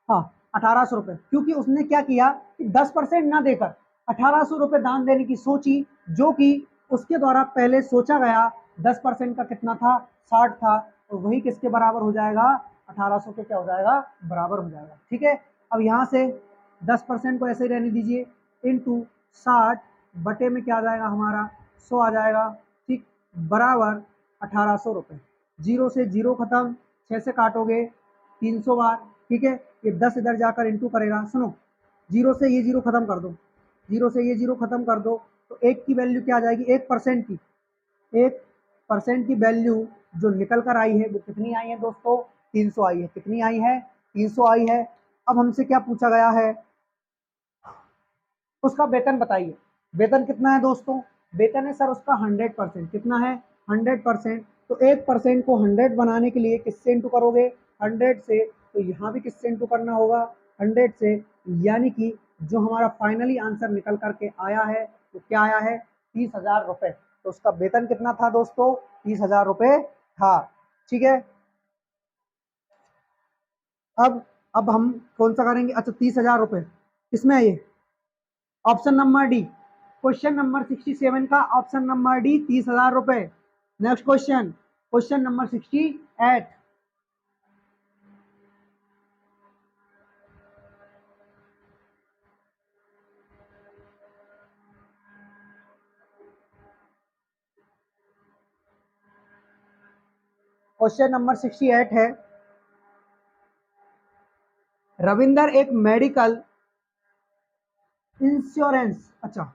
हाँ 1800 रुपये, क्योंकि उसने क्या किया कि 10% ना देकर 1800 रुपये दान देने की सोची, जो कि उसके द्वारा पहले सोचा गया 10% का कितना था 60 था, तो वही किसके बराबर हो जाएगा 1800 के क्या हो जाएगा, बराबर हो जाएगा। ठीक है, अब यहाँ से 10% को ऐसे ही रहने दीजिए, इंटू 60 बटे में क्या आ जाएगा हमारा 100 आ जाएगा, ठीक, बराबर 1800 रुपये। जीरो से जीरो खत्म, 6 से काटोगे 300 बार, ठीक है। ये 10 इधर जाकर इंटू करेगा, सुनो 0 से ये 0 खत्म कर दो, 0 से ये 0 खत्म कर दो, तो 1 की वैल्यू क्या आ जाएगी, 1% की, 1% की वैल्यू जो निकल कर आई है वो कितनी आई है दोस्तों, 300 आई है। कितनी आई है, 300 आई है। अब हमसे क्या पूछा गया है, उसका वेतन बताइए। वेतन कितना है दोस्तों, वेतन है सर उसका 100%। कितना है, 100%। तो 1% को 100 बनाने के लिए किससे इंटू करोगे, 100 से। तो यहाँ भी किससे इंटू करना होगा, 100 से। यानी कि जो हमारा फाइनली आंसर निकल करके आया है वो क्या आया है, 30,000 रुपये। तो उसका वेतन कितना था दोस्तों, 30,000 रुपये था, ठीक है। अब हम कौन सा करेंगे, अच्छा 30,000 रुपये इसमें है ये option number D, question number 67 का ऑप्शन नंबर डी, 30,000 रुपए। Next question, question number 68। Question number 68 है, रविंदर एक मेडिकल इंश्योरेंस, अच्छा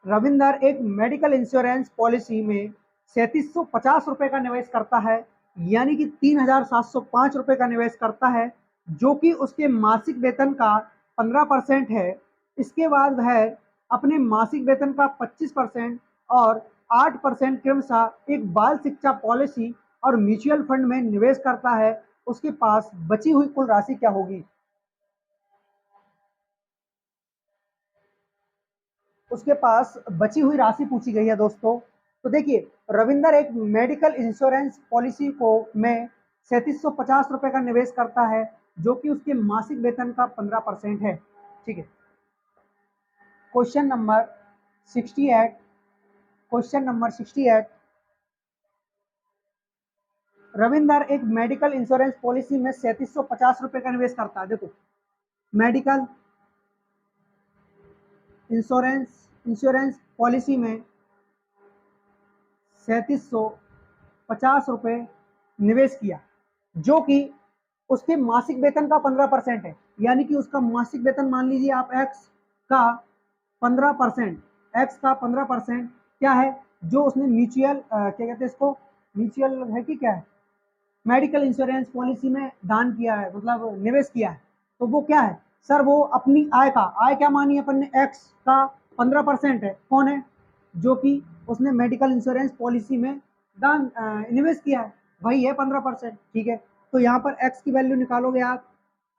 रविंदर एक मेडिकल इंश्योरेंस पॉलिसी में 3750 रुपए का निवेश करता है, यानी कि 3,705 रुपए का निवेश करता है, जो कि उसके मासिक वेतन का 15% है। इसके बाद वह अपने मासिक वेतन का 25% और 8% क्रमशः एक बाल शिक्षा पॉलिसी और म्यूचुअल फंड में निवेश करता है। उसके पास बची हुई कुल राशि क्या होगी, उसके पास बची हुई राशि पूछी गई है दोस्तों। तो देखिए, रविंदर एक मेडिकल इंश्योरेंस पॉलिसी को में 3750 रुपए का निवेश करता है, जो कि उसके मासिक वेतन का 15% है, ठीक है। Question number 68, question number 68, Ravinder एक मेडिकल इंश्योरेंस पॉलिसी में 3750 रुपए का निवेश करता है। देखो, मेडिकल इंश्योरेंस इंश्योरेंस पॉलिसी में 3750 रुपए निवेश किया, जो कि उसके मासिक वेतन का 15% है। यानी कि उसका मासिक वेतन मान लीजिए आप एक्स का 15%, एक्स का 15% क्या है, जो उसने म्यूचुअल क्या कहते हैं इसको, म्यूचुअल है कि क्या है, मेडिकल इंश्योरेंस पॉलिसी में दान किया है, मतलब निवेश किया है। तो वो क्या है सर, वो अपनी आय का, आय क्या मानी अपन ने, एक्स का 15% है, कौन है, जो कि उसने मेडिकल इंश्योरेंस पॉलिसी में दान निवेश किया है, वही है 15%, ठीक है। तो यहाँ पर एक्स की वैल्यू निकालोगे आप,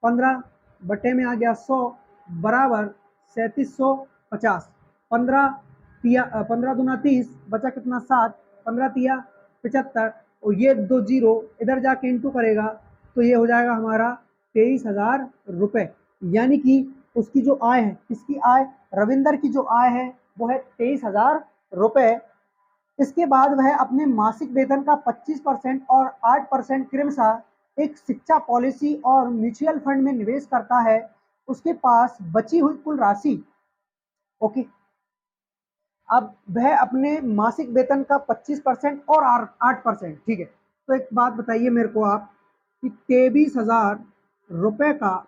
15 बटे में आ गया 100 बराबर 3750, 15 दूना 30, बचा कितना 7, 15 तिया 75, और ये 2 जीरो इधर जाके इंटू करेगा तो ये हो जाएगा हमारा 23,000 रुपये। यानी कि उसकी जो आय है, किसकी आय, रविंदर की जो आय है वो है 23,000 रुपये। इसके बाद वह अपने मासिक वेतन का 25% और 8% क्रमशः एक शिक्षा पॉलिसी और म्यूचुअल फंड में निवेश करता है। उसके पास बची हुई कुल राशि, ओके, अब वह अपने मासिक वेतन का 25% और 8%, ठीक है। तो एक बात बताइए मेरे को आप कि 23,000 रुपये का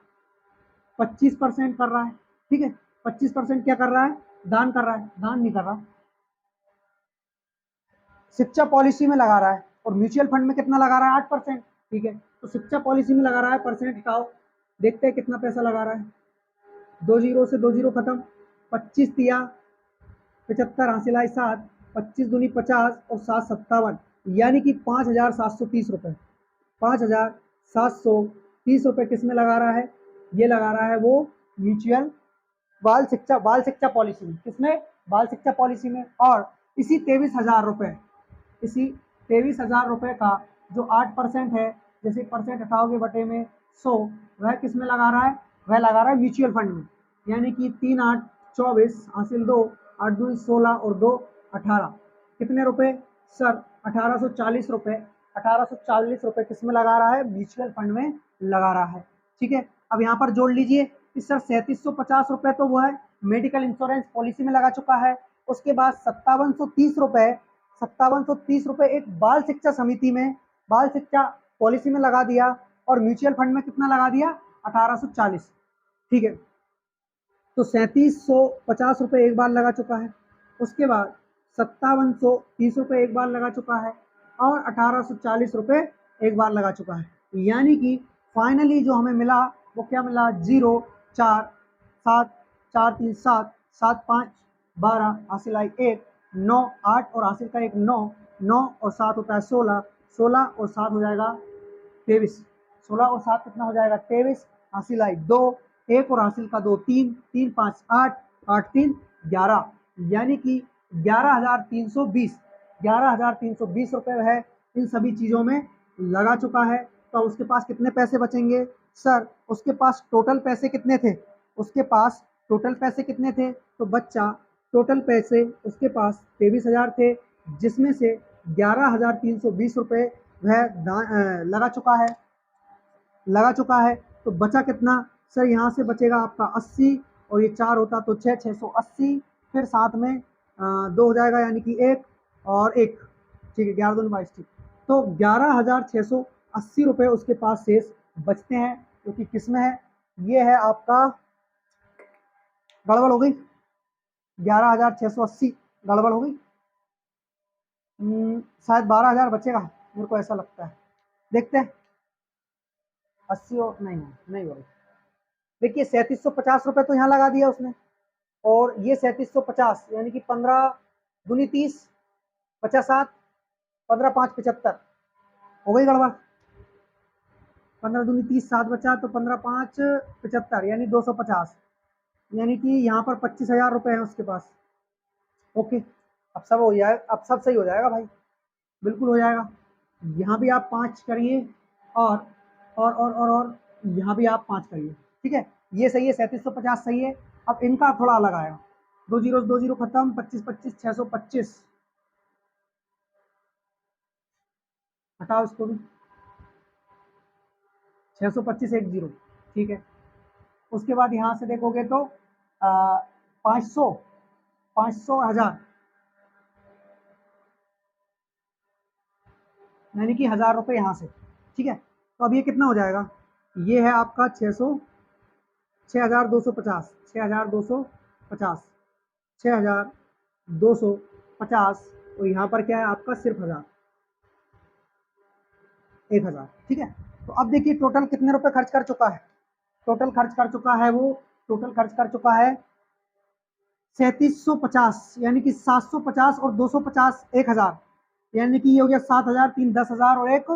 25% कर रहा है, ठीक है, 25% क्या कर रहा है, दान कर रहा है, दान नहीं कर रहा, शिक्षा पॉलिसी में लगा रहा है, और म्यूचुअल फंड में कितना लगा रहा है, 8%, ठीक है। तो शिक्षा पॉलिसी में लगा रहा है, परसेंट हटाओ, देखते हैं कितना पैसा लगा रहा है, 2 जीरो से 2 जीरो खत्म, 25 दिया 75, हासिल आए 7, 25 दूनी 50 और 7 57, यानी कि 5,730 रुपये, 5,730 रुपये किस में लगा रहा है, ये लगा रहा है वो म्यूचुअल बाल शिक्षा पॉलिसी में, किसमें, बाल शिक्षा पॉलिसी में। और इसी 23,000 रुपये, इसी 23,000 रुपये का जो 8% है, जैसे परसेंट हटाओगे बटे में 100, वह किस में लगा रहा है, वह लगा रहा है म्यूचुअल फंड में। यानी कि 3 8 24 हासिल 2, 8 2 16 और 2 18, कितने रुपए सर, 1,840 रुपये, 1,840 रुपये किस में लगा रहा है, म्यूचुअल फंड में लगा रहा है, ठीक है। अब यहाँ पर जोड़ लीजिए कि सर 3750 रुपये तो वो है मेडिकल इंश्योरेंस पॉलिसी में लगा चुका है। उसके बाद 5730 रुपये, 5730 रुपये एक बाल शिक्षा समिति में, बाल शिक्षा पॉलिसी में लगा दिया और म्यूचुअल फंड में कितना लगा दिया 1840। ठीक है, तो 3750 रुपये एक बार लगा चुका है, उसके बाद 5730 रुपये एक बार लगा चुका है और 1840 रुपये एक बार लगा चुका है। यानी कि फाइनली जो हमें मिला वो क्या मिला, 0 4 7 4 3 7 7 5 12, हासिल आई 1 9 8 और हासिल का 1 9 9 और 7 होता है 16 16 और 7 हो जाएगा 23 16 और 7 कितना हो जाएगा 23, हासिल आई 2 1 और हासिल का 2 3 3 5 8 8 3 11, यानी कि 11,320 रुपये है इन सभी चीज़ों में लगा चुका है। तो उसके पास कितने पैसे बचेंगे सर, उसके पास टोटल पैसे कितने थे, उसके पास टोटल पैसे कितने थे, तो बच्चा टोटल पैसे उसके पास 23,000 थे, जिसमें से 11,320 रुपये वह लगा चुका है। तो बचा कितना सर, यहाँ से बचेगा आपका 80 और ये 4 होता तो 680, फिर साथ में 2 हो जाएगा यानी कि 1 और 1, ठीक है 11 2 22, ठीक। तो 11,680 रुपये उसके पास शेष बचते हैं, जो कि किस में है, ये है आपका, गड़बड़ हो गई 11,680 गड़बड़ हो गई, शायद 12,000 बचेगा मेरे को ऐसा लगता है, देखते हैं 80 और नहीं होगा। देखिए 3750 रुपये तो यहाँ लगा दिया उसने, और ये 3750 यानी कि 15 दूनी 30 50 7 15 5 75 हो गई गड़बड़, 15 दूनी 30 7 बचा तो 15 5 75 यानी 250, यानी कि यहाँ पर 25,000 रुपये हैं उसके पास। ओके, अब सब हो जाएगा, अब सब सही हो जाएगा भाई, बिल्कुल हो जाएगा। यहाँ भी आप 5 करिए और यहाँ भी आप 5 करिए, ठीक है, ये सही है, 3750 सही है। अब इनका थोड़ा अलग आएगा, 2 जीरो खत्म, 25 25 625, हटाओ इसको भी, 625 1 0, ठीक है। उसके बाद यहाँ से देखोगे तो 500 500 1000 यानी कि 1000 रुपये यहाँ से, ठीक है। तो अब ये कितना हो जाएगा, ये है आपका 6,250 6,250 6,250, और यहाँ पर क्या है आपका सिर्फ 1,000, ठीक है। तो अब देखिए टोटल कितने रुपए खर्च कर चुका है, टोटल खर्च कर चुका है वो, टोटल खर्च कर चुका है 3750, यानी कि 750 और 250 1,000, यानी कि ये हो गया 7,000 3 10,000 और 1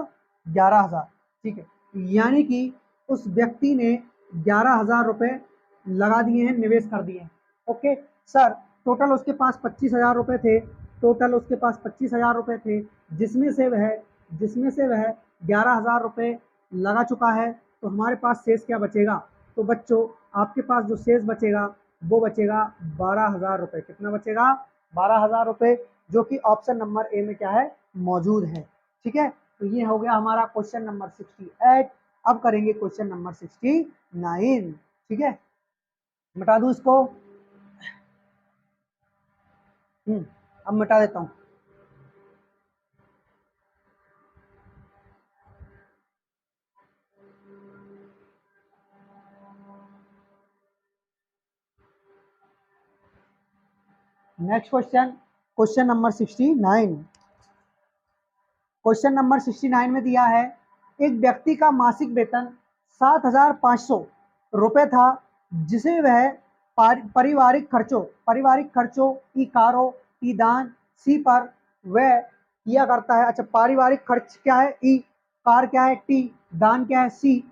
11,000, ठीक है। यानी कि उस व्यक्ति ने 11,000 रुपये लगा दिए हैं, निवेश कर दिए हैं। ओके सर, टोटल उसके पास 25,000 रुपये थे, टोटल उसके पास 25,000 रुपये थे, जिसमें से वह 11,000 रुपये लगा चुका है। तो हमारे पास शेष क्या बचेगा, तो बच्चों आपके पास जो शेष बचेगा वो बचेगा 12,000 रुपये। कितना बचेगा, 12,000 रुपये, जो कि ऑप्शन नंबर ए में क्या है, मौजूद है, ठीक है। तो ये हो गया हमारा क्वेश्चन नंबर 68। अब करेंगे क्वेश्चन नंबर 69, ठीक है। मिटा दूं इसको, अब मिटा देता हूं। Next question, question number 69। Question number 69 में दिया है, एक व्यक्ति का मासिक वेतन 7,500 रुपये था, जिसे वह पारिवारिक खर्चों ई कारों ई दान सी पर वह किया करता है। अच्छा, पारिवारिक खर्च क्या है ई, कार क्या है टी, दान क्या है सी,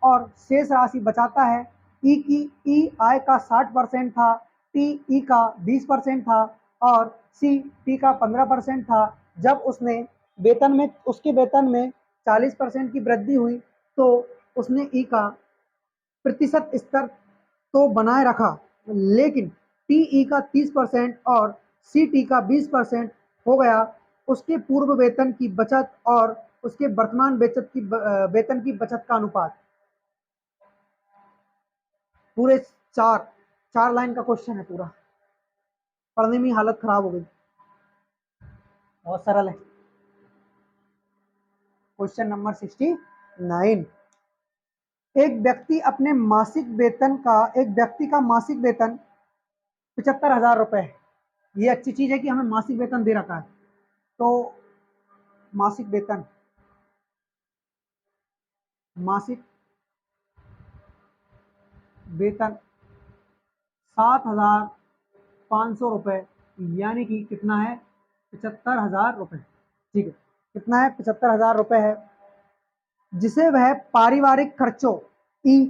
और शेष राशि बचाता है। ई की ई आय का 60% था, टी ई का 20% था और सी टी का 15% था। जब उसके वेतन में 40% की वृद्धि हुई तो उसने ई का प्रतिशत स्तर तो बनाए रखा, लेकिन टीई का 30% और सी टी का 20% हो गया। उसके पूर्व वेतन की बचत और उसके वर्तमान वेतन की बचत का अनुपात। पूरे चार लाइन का क्वेश्चन है पूरा, पढ़ने में हालत खराब हो गई, बहुत सरल है। Question number 69। एक व्यक्ति का मासिक वेतन 75,000 रुपए है। ये अच्छी चीज है कि हमें मासिक वेतन दे रखा है। तो मासिक वेतन 7,500 रुपए, यानी कि कितना है 75,000 रुपए। ठीक है, कितना है 75,000 रुपए है, जिसे वह पारिवारिक खर्चों ई,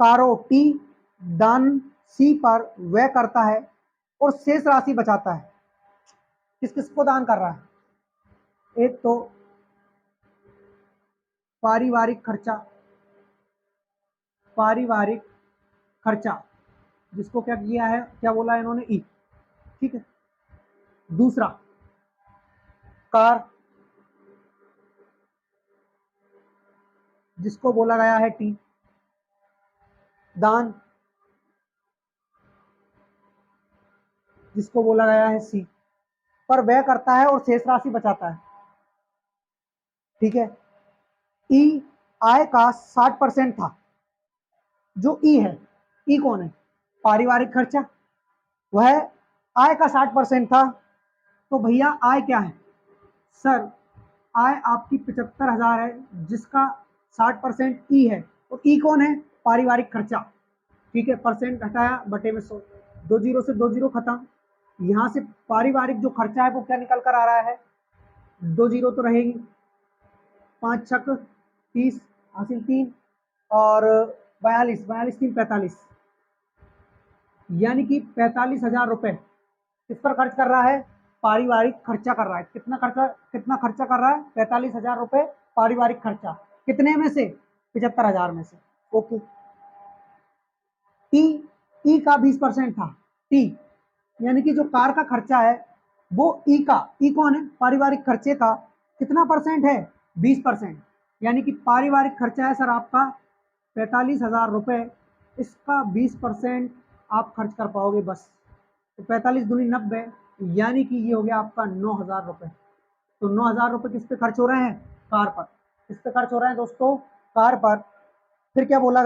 कारो टी, दान सी पर व्यय करता है और शेष राशि बचाता है। किस किस को दान कर रहा है? एक तो पारिवारिक खर्चा, जिसको क्या किया है, क्या बोला है इन्होंने, ई। ठीक है, दूसरा कार, जिसको बोला गया है टी, दान, जिसको बोला गया है सी, पर व्यय करता है और शेष राशि बचाता है। ठीक है, ई आय का 60% था। जो ई है, ई कौन है, पारिवारिक खर्चा, वह आय का 60% था। तो भैया आय क्या है सर, आय आपकी 75,000 है, जिसका 60% ई है। और ई कौन है, पारिवारिक खर्चा। ठीक है, परसेंट हटाया बटे में 100, 2 जीरो से 2 जीरो खत्म। यहाँ से पारिवारिक जो खर्चा है वो क्या निकल कर आ रहा है, 2 जीरो तो रहेगी, 5 छक 30, हासिल 3 और 42, 42 3 45, यानी कि 45,000 रुपए किस पर खर्च कर रहा है, पारिवारिक खर्चा कर रहा है। कितना खर्चा कर रहा है, 45,000 रुपए पारिवारिक खर्चा। कितने में से, 75,000 में से। ओके, ई का 20% था, टी यानी कि जो कार का खर्चा है वो ई कौन है, पारिवारिक खर्चे का कितना परसेंट है, 20%। यानी कि पारिवारिक खर्चा है सर आपका 45,000 रुपए, इसका 20% आप खर्च कर पाओगे बस। तो 45 दूनी 90, यानी कि ये हो गया आपका 9,000 रुपए। तो 9,000 रुपए किस पे खर्च हो रहे हैं, कार पर। किस पे खर्च हो रहे हैं दोस्तों, कार पर। फिर क्या बोला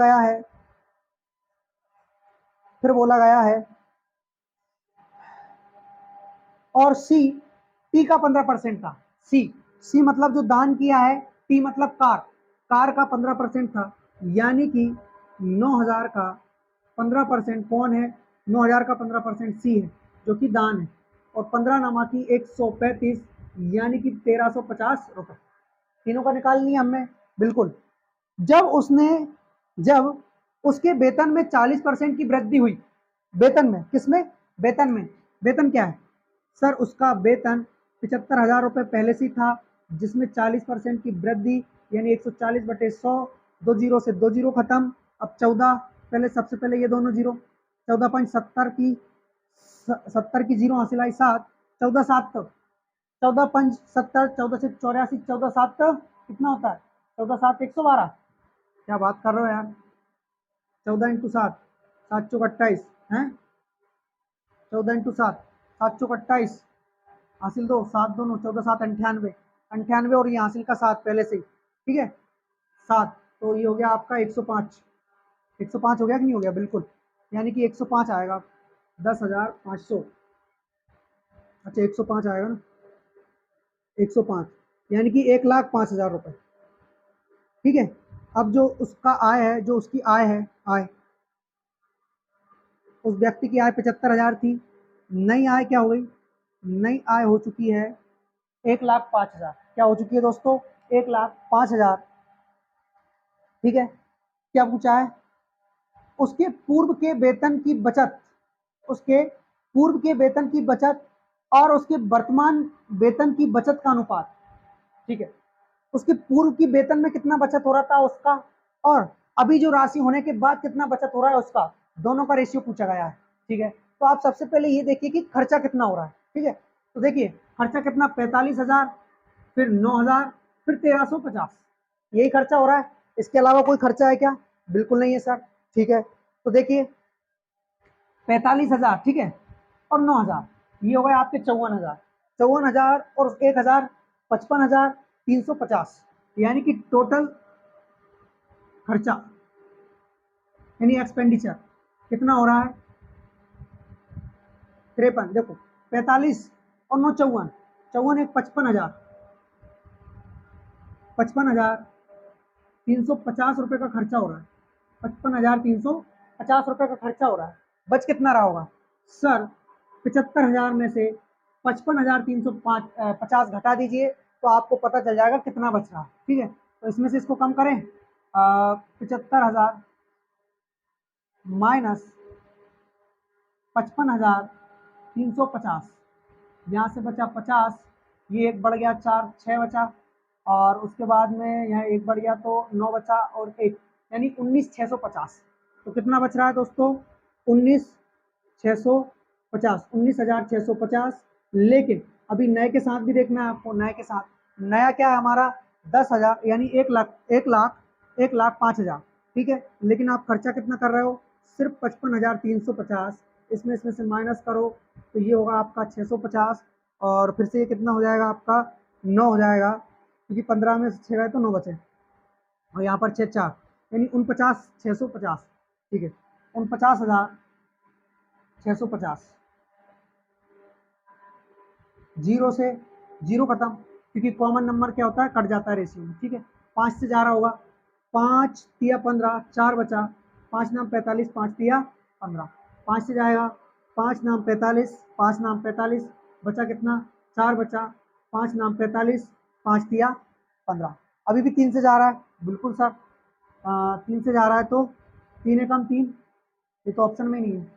गया है, और सी, टी का 15% था। सी मतलब जो दान किया है, टी मतलब कार का 15% था, यानी कि 9,000 का 15% कौन है, 9,000 का 15% सी है, जो कि दान है। और 15 नामा की 135, यानी कि 1,350 रुपए। तीनों का निकाल लिया हमने, बिल्कुल। जब उसके वेतन में 40% की वृद्धि हुई, वेतन में, किसमें, वेतन में। वेतन क्या है सर, उसका वेतन 75,000 रुपए पहले से था, जिसमें 40% की वृद्धि, यानी 140 बटे 100, 2 जीरो से 2 जीरो खत्म। अब 14, पहले सबसे पहले ये दोनों जीरो, 14.70 की 70 की जीरो हासिल आई 7, 14 7, 14.70, 14 से 84, 14 7 कितना होता है, 14 7 112। क्या बात कर रहे हो यार, 14 इंटू 7, 7 चौक 28 है, 14 इंटू 7, 7 चौक 28, हासिल 2, 7 दोनों 14 7 98, 98 और ये हासिल का 7 पहले से। ठीक है, 7, तो ये हो गया आपका 105। 105 हो गया कि नहीं हो गया, बिल्कुल, यानी कि 105 आएगा, 10,500। अच्छा 105 आएगा ना, 105, यानी कि 1,05,000 रुपए। ठीक है, अब जो उसका आय है, जो उसकी आय है, उस व्यक्ति की आय 75,000 थी, नई आय क्या हो गई, नई आय हो चुकी है 1,05,000। क्या हो चुकी है दोस्तों, 1,05,000। ठीक है, क्या पूछा है, उसके पूर्व के वेतन की बचत, उसके पूर्व के वेतन की बचत और उसके वर्तमान वेतन की बचत का अनुपात। ठीक है, उसके पूर्व की वेतन में कितना बचत हो रहा था उसका, और अभी जो राशि होने के बाद कितना बचत हो रहा है उसका, दोनों का रेशियो पूछा गया है। ठीक है, तो आप सबसे पहले ये देखिए कि खर्चा कितना हो रहा है। ठीक है, तो देखिए खर्चा कितना, 45,000, फिर 9,000, फिर 1,350, यही खर्चा हो रहा है। इसके अलावा कोई खर्चा है क्या, बिल्कुल नहीं है सर। ठीक है, तो देखिए 45,000, ठीक है, और 9,000, ये हो गए आपके 54,000। 54,000 और 1,000, 55,350। यानी कि टोटल खर्चा यानी एक्सपेंडिचर कितना हो रहा है 53। देखो 45 और 9 54, 54 एक 55,000, 55,350 रुपये का खर्चा हो रहा है, 55,350 रुपये का खर्चा हो रहा है। बच कितना रहा होगा सर 75,000 में से 55,350 घटा दीजिए तो आपको पता चल जाएगा कितना बच रहा है। ठीक है, तो इसमें से इसको कम करें 75,000 माइनस 55,350, यहाँ से बचा 50, ये एक बढ़ गया 4, 6 बचा, और उसके बाद में यहाँ एक बढ़ गया तो 9 बचा और एक, यानी 19,650। तो कितना बच रहा है दोस्तों 19,650, 19,650। लेकिन अभी नए के साथ भी देखना है आपको, नए के साथ, नया क्या है हमारा 10,000 यानी 1,00,000, 1,05,000। ठीक है, लेकिन आप खर्चा कितना कर रहे हो सिर्फ 55,350। इसमें से माइनस करो तो ये होगा आपका 650, और फिर से ये कितना हो जाएगा आपका 9 हो जाएगा, क्योंकि 15 में से 6 गए तो 9 बचे, और यहाँ पर 6 4 यानी 49,650। ठीक है, 49,650, जीरो से जीरो खत्म, क्योंकि कॉमन नंबर क्या होता है कट जाता है रेशियो में। ठीक है, 5 से जा रहा होगा, 5 तिया 15, 4 बचा, 5 नाम 45, 5 तिया 15, 5 से जाएगा 5 नाम 45, 5 नाम 45, बचा कितना 4 बचा, 5 नाम 45, 5 तिया 15। अभी भी 3 से जा रहा है, बिल्कुल सर 3 से जा रहा है, तो 3 एकम 3, ये तो ऑप्शन में नहीं है।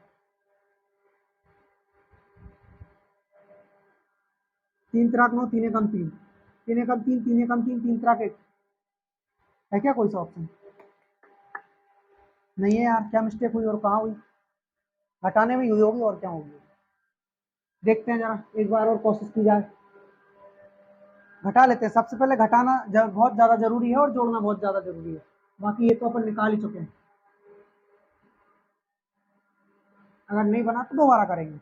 3 त्रिक 9, 3 एकम 3, 3 एकम 3, 3 एकम 3, 3 त्रिक 1, है क्या कोई सा ऑप्शन? नहीं है यार, क्या मिस्टेक हुई और कहाँ हुई? घटाने में हुई होगी और क्या होगी। देखते हैं जरा एक बार और कोशिश की जाए, घटा लेते हैं। सबसे पहले घटाना बहुत ज़्यादा जरूरी है और जोड़ना बहुत ज़्यादा जरूरी है, बाकी ये तो अपन निकाल ही चुके हैं। अगर नहीं बना तो दोबारा करेंगे।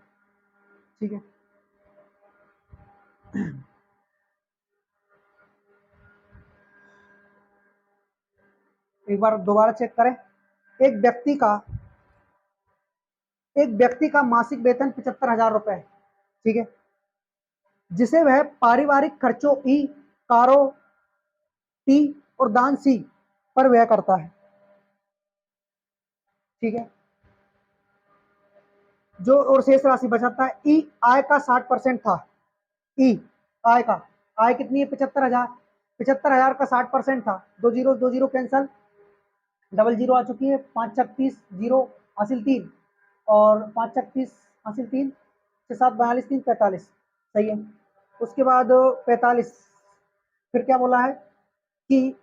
ठीक है, एक बार दोबारा चेक करें। एक व्यक्ति का मासिक वेतन 75,000 रुपए है। ठीक है, जिसे वह पारिवारिक खर्चों ई, कारों टी और दान सी पर व्यय करता है। ठीक है, जो और शेष राशि बचाता है। ई आय का 60% था। ई आय का, आय कितनी है 75,000, 75,000 का 60% था। 2 जीरो कैंसल, डबल जीरो आ चुकी है, 5 चक 30, जीरो हासिल 3, और 5 चक 30 हासिल 3, 6 7 42, 3 45, सही है। उसके बाद 45, फिर क्या बोला है कि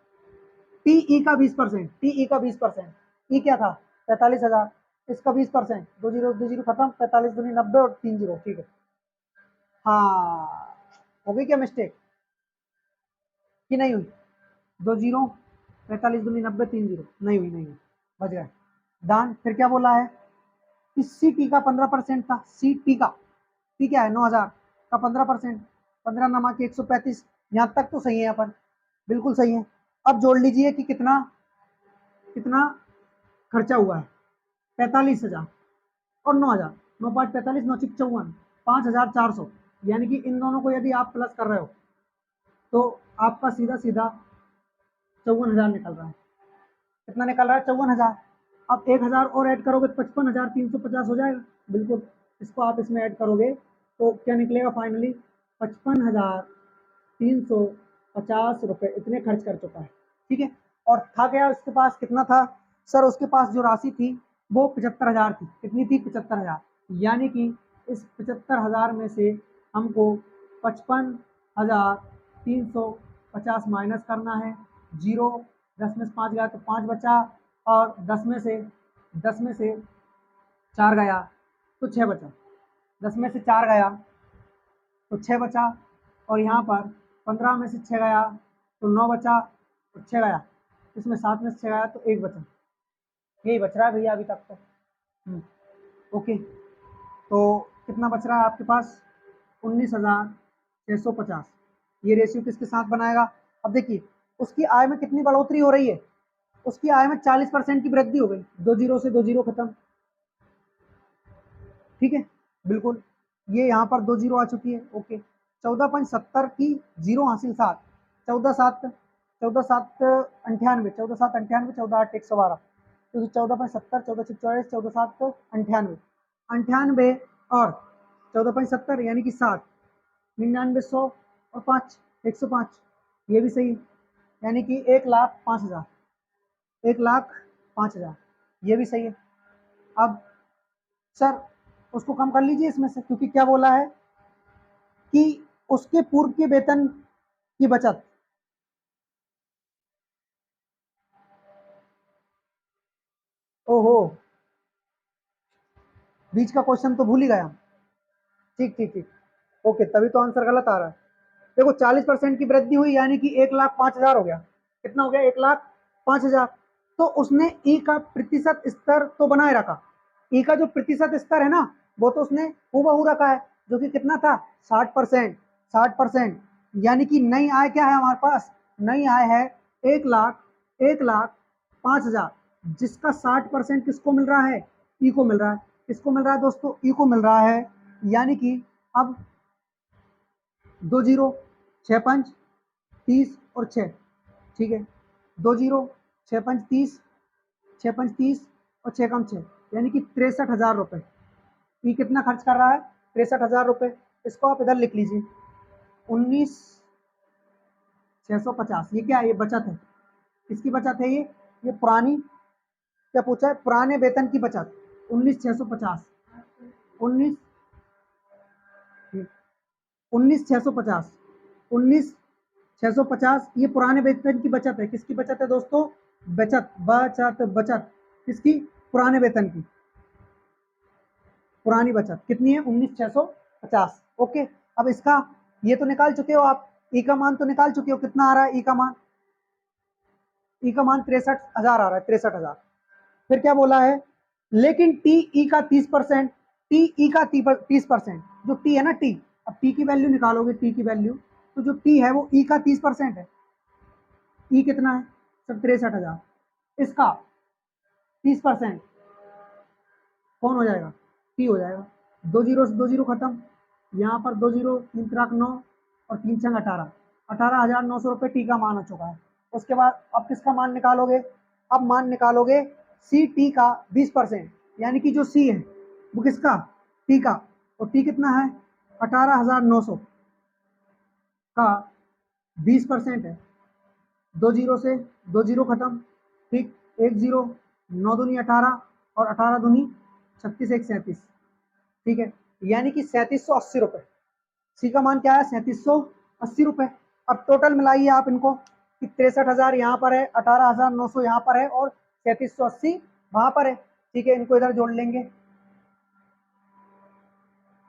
टीई का 20%, टीई का 20%, ई क्या था 45,000, इसका 20%, 2 जीरो खत्म, 45 दूनी 90 और 3 जीरो। ठीक है, हाँ हो गई क्या मिस्टेक कि नहीं हुई? 2 जीरो, 45 दूनी 90, 3 जीरो, नहीं हुई, नहीं हुई, बच गए। दान फिर क्या बोला है कि सी टी का 15% था। सी टी का, टी क्या है 9,000 का 15%, 15 नमा के 135, यहाँ तक तो सही है अपन, बिल्कुल सही है। अब जोड़ लीजिए कि कितना कितना खर्चा हुआ है 45,000 और 9,000, 9 5 45, 9 6 54, 5,400, यानी कि इन दोनों को यदि आप प्लस कर रहे हो तो आपका सीधा सीधा 54,000 निकल रहा है। कितना निकल रहा है 54,000। अब 1,000 और ऐड करोगे तो 55,350 हो जाएगा, बिल्कुल। इसको आप इसमें ऐड करोगे तो क्या निकलेगा फाइनली 55,350 रुपये इतने खर्च कर चुका है। ठीक है, और था क्या उसके पास, कितना था सर उसके पास जो राशि थी वो 75,000 थी। कितनी थी 75,000, यानी कि इस 75,000 में से हमको 55,350 माइनस करना है। जीरो, 10 में से 5 गया तो 5 बचा, और 10 में से 4 गया तो 6 बचा, 10 में से 4 गया तो 6 बचा, और यहाँ पर 15 में से 6 गया तो 9 बचा और 6 गया, इसमें 7 में से 6 गया तो 1 बचा। यही बच रहा है भैया अभी तक तो। ओके, तो कितना बच रहा है आपके पास 19,650। ये रेशियो किसके साथ बनाएगा? अब देखिए उसकी आय में कितनी बढ़ोतरी हो रही है, उसकी आय में 40% की वृद्धि हो गई। 2 जीरो से 2 जीरो खत्म, ठीक है, बिल्कुल। ये यहाँ पर 2 जीरो आ चुकी है, ओके। 14.70 की जीरो हासिल 7, 14 7 98, 14 8 112, तो 14.70, 14 14 7 98, 98 और 14.70 यानी कि 7, 99 100 और 5 105, ये भी सही है, यानी कि 1,05,000, 1,05,000, ये भी सही है। अब सर उसको कम कर लीजिए इसमें से, क्योंकि क्या बोला है कि उसके पूर्व के वेतन की बचत, ओहो, बीच का क्वेश्चन तो भूल ही गया। ठीक ठीक ठीक, ओके, तभी तो आंसर गलत आ रहा है। देखो 40% की वृद्धि हुई यानी कि 1,05,000 हो गया। कितना हो गया? 1,05,000। तो उसने ई का प्रतिशत स्तर तो बनाए रखा, ई का जो प्रतिशत स्तर है ना वो तो उसने हूबहू रखा है, जो कि कितना था? 60%। 60%, यानी कि नई आय क्या है हमारे पास? नई आय है 1,05,000, जिसका 60% किसको मिल रहा है? ई को मिल रहा है। किसको मिल रहा है दोस्तों? ई को मिल रहा है। यानी कि अब 2 जीरो, 6 5 30 और 6, ठीक है, 2 जीरो, 6 5 30, 6 5 30 और 6 कम 6, यानी कि 63,000 रुपये। ये कितना खर्च कर रहा है? 63,000 रुपये। इसको आप इधर लिख लीजिए, 19,650। ये क्या है? ये बचत है। किसकी बचत है ये पुरानी, क्या पूछा है? पुराने वेतन की बचत। 19,650, 19 19,650, 19,650, ये पुराने वेतन की बचत है। किसकी बचत है दोस्तों? बचत बचत बचत, किसकी? पुराने वेतन की पुरानी बचत कितनी है? 19,650, ओके। अब इसका ये तो निकाल चुके हो आप, ई का मान तो निकाल चुके हो, कितना आ रहा है ई का मान? ई का मान 63,000 आ रहा है, 63,000। फिर क्या बोला है? लेकिन टी ई का 30%, टी ई का 30%, जो टी है ना टी, अब टी की वैल्यू निकालोगे, टी की वैल्यू, तो जो टी है वो ई का 30% है। ई कितना है सर? 63,000। इसका 30% कौन हो जाएगा? टी हो जाएगा। 2 जीरो से 2 जीरो खत्म, यहाँ पर 2 जीरो, 3 त्रिक 9 और 3 छंग 18, 18,900 रुपये टी का मान हो चुका है। उसके बाद अब किसका मान निकालोगे? अब मान निकालोगे सी टी का 20%, यानी कि जो सी है वो किसका? टी का। और टी कितना है? 18,900 का 20% है। 2 जीरो से 2 जीरो खत्म, ठीक, 1 जीरो, 9 दूनी 18 और 18 दूनी 36, 1 37, ठीक है, यानी कि 3780 रुपये। सी का मान क्या है? 3780 रुपये। अब टोटल मिलाइए आप इनको कि 63,000 यहाँ पर है, 18,900 यहाँ पर है और 3780 वहाँ पर है, ठीक है, इनको इधर जोड़ लेंगे,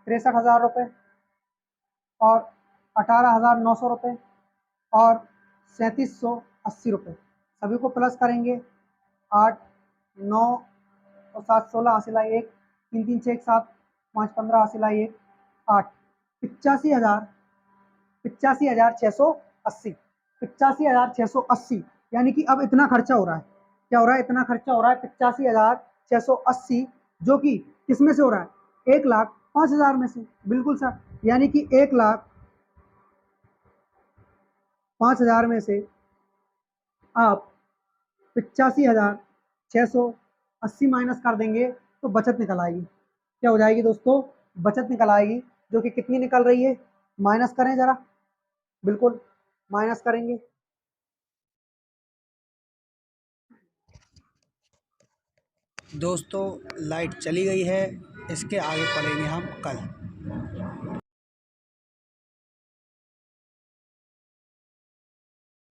63,000 रुपये और 18,900 रुपये और 3780 रुपये, सभी को प्लस करेंगे। 8 9 और 7 16 हासिल आई 1, 3 3 6 7, 5 15 हासिल आई 1, 8, 85,000, 85,680, 85,680, यानी कि अब इतना खर्चा हो रहा है। क्या हो रहा है? इतना खर्चा हो रहा है 85,680, जो कि किस में से हो रहा है? 1,05,000 में से, बिल्कुल सर, यानी कि 1,05,000 में से आप 85,680 माइनस कर देंगे तो बचत निकल आएगी। क्या हो जाएगी दोस्तों? बचत निकल आएगी, जो कि कितनी निकल रही है? माइनस करें जरा, बिल्कुल माइनस करेंगे। दोस्तों लाइट चली गई है, इसके आगे पढ़ेंगे हम कल।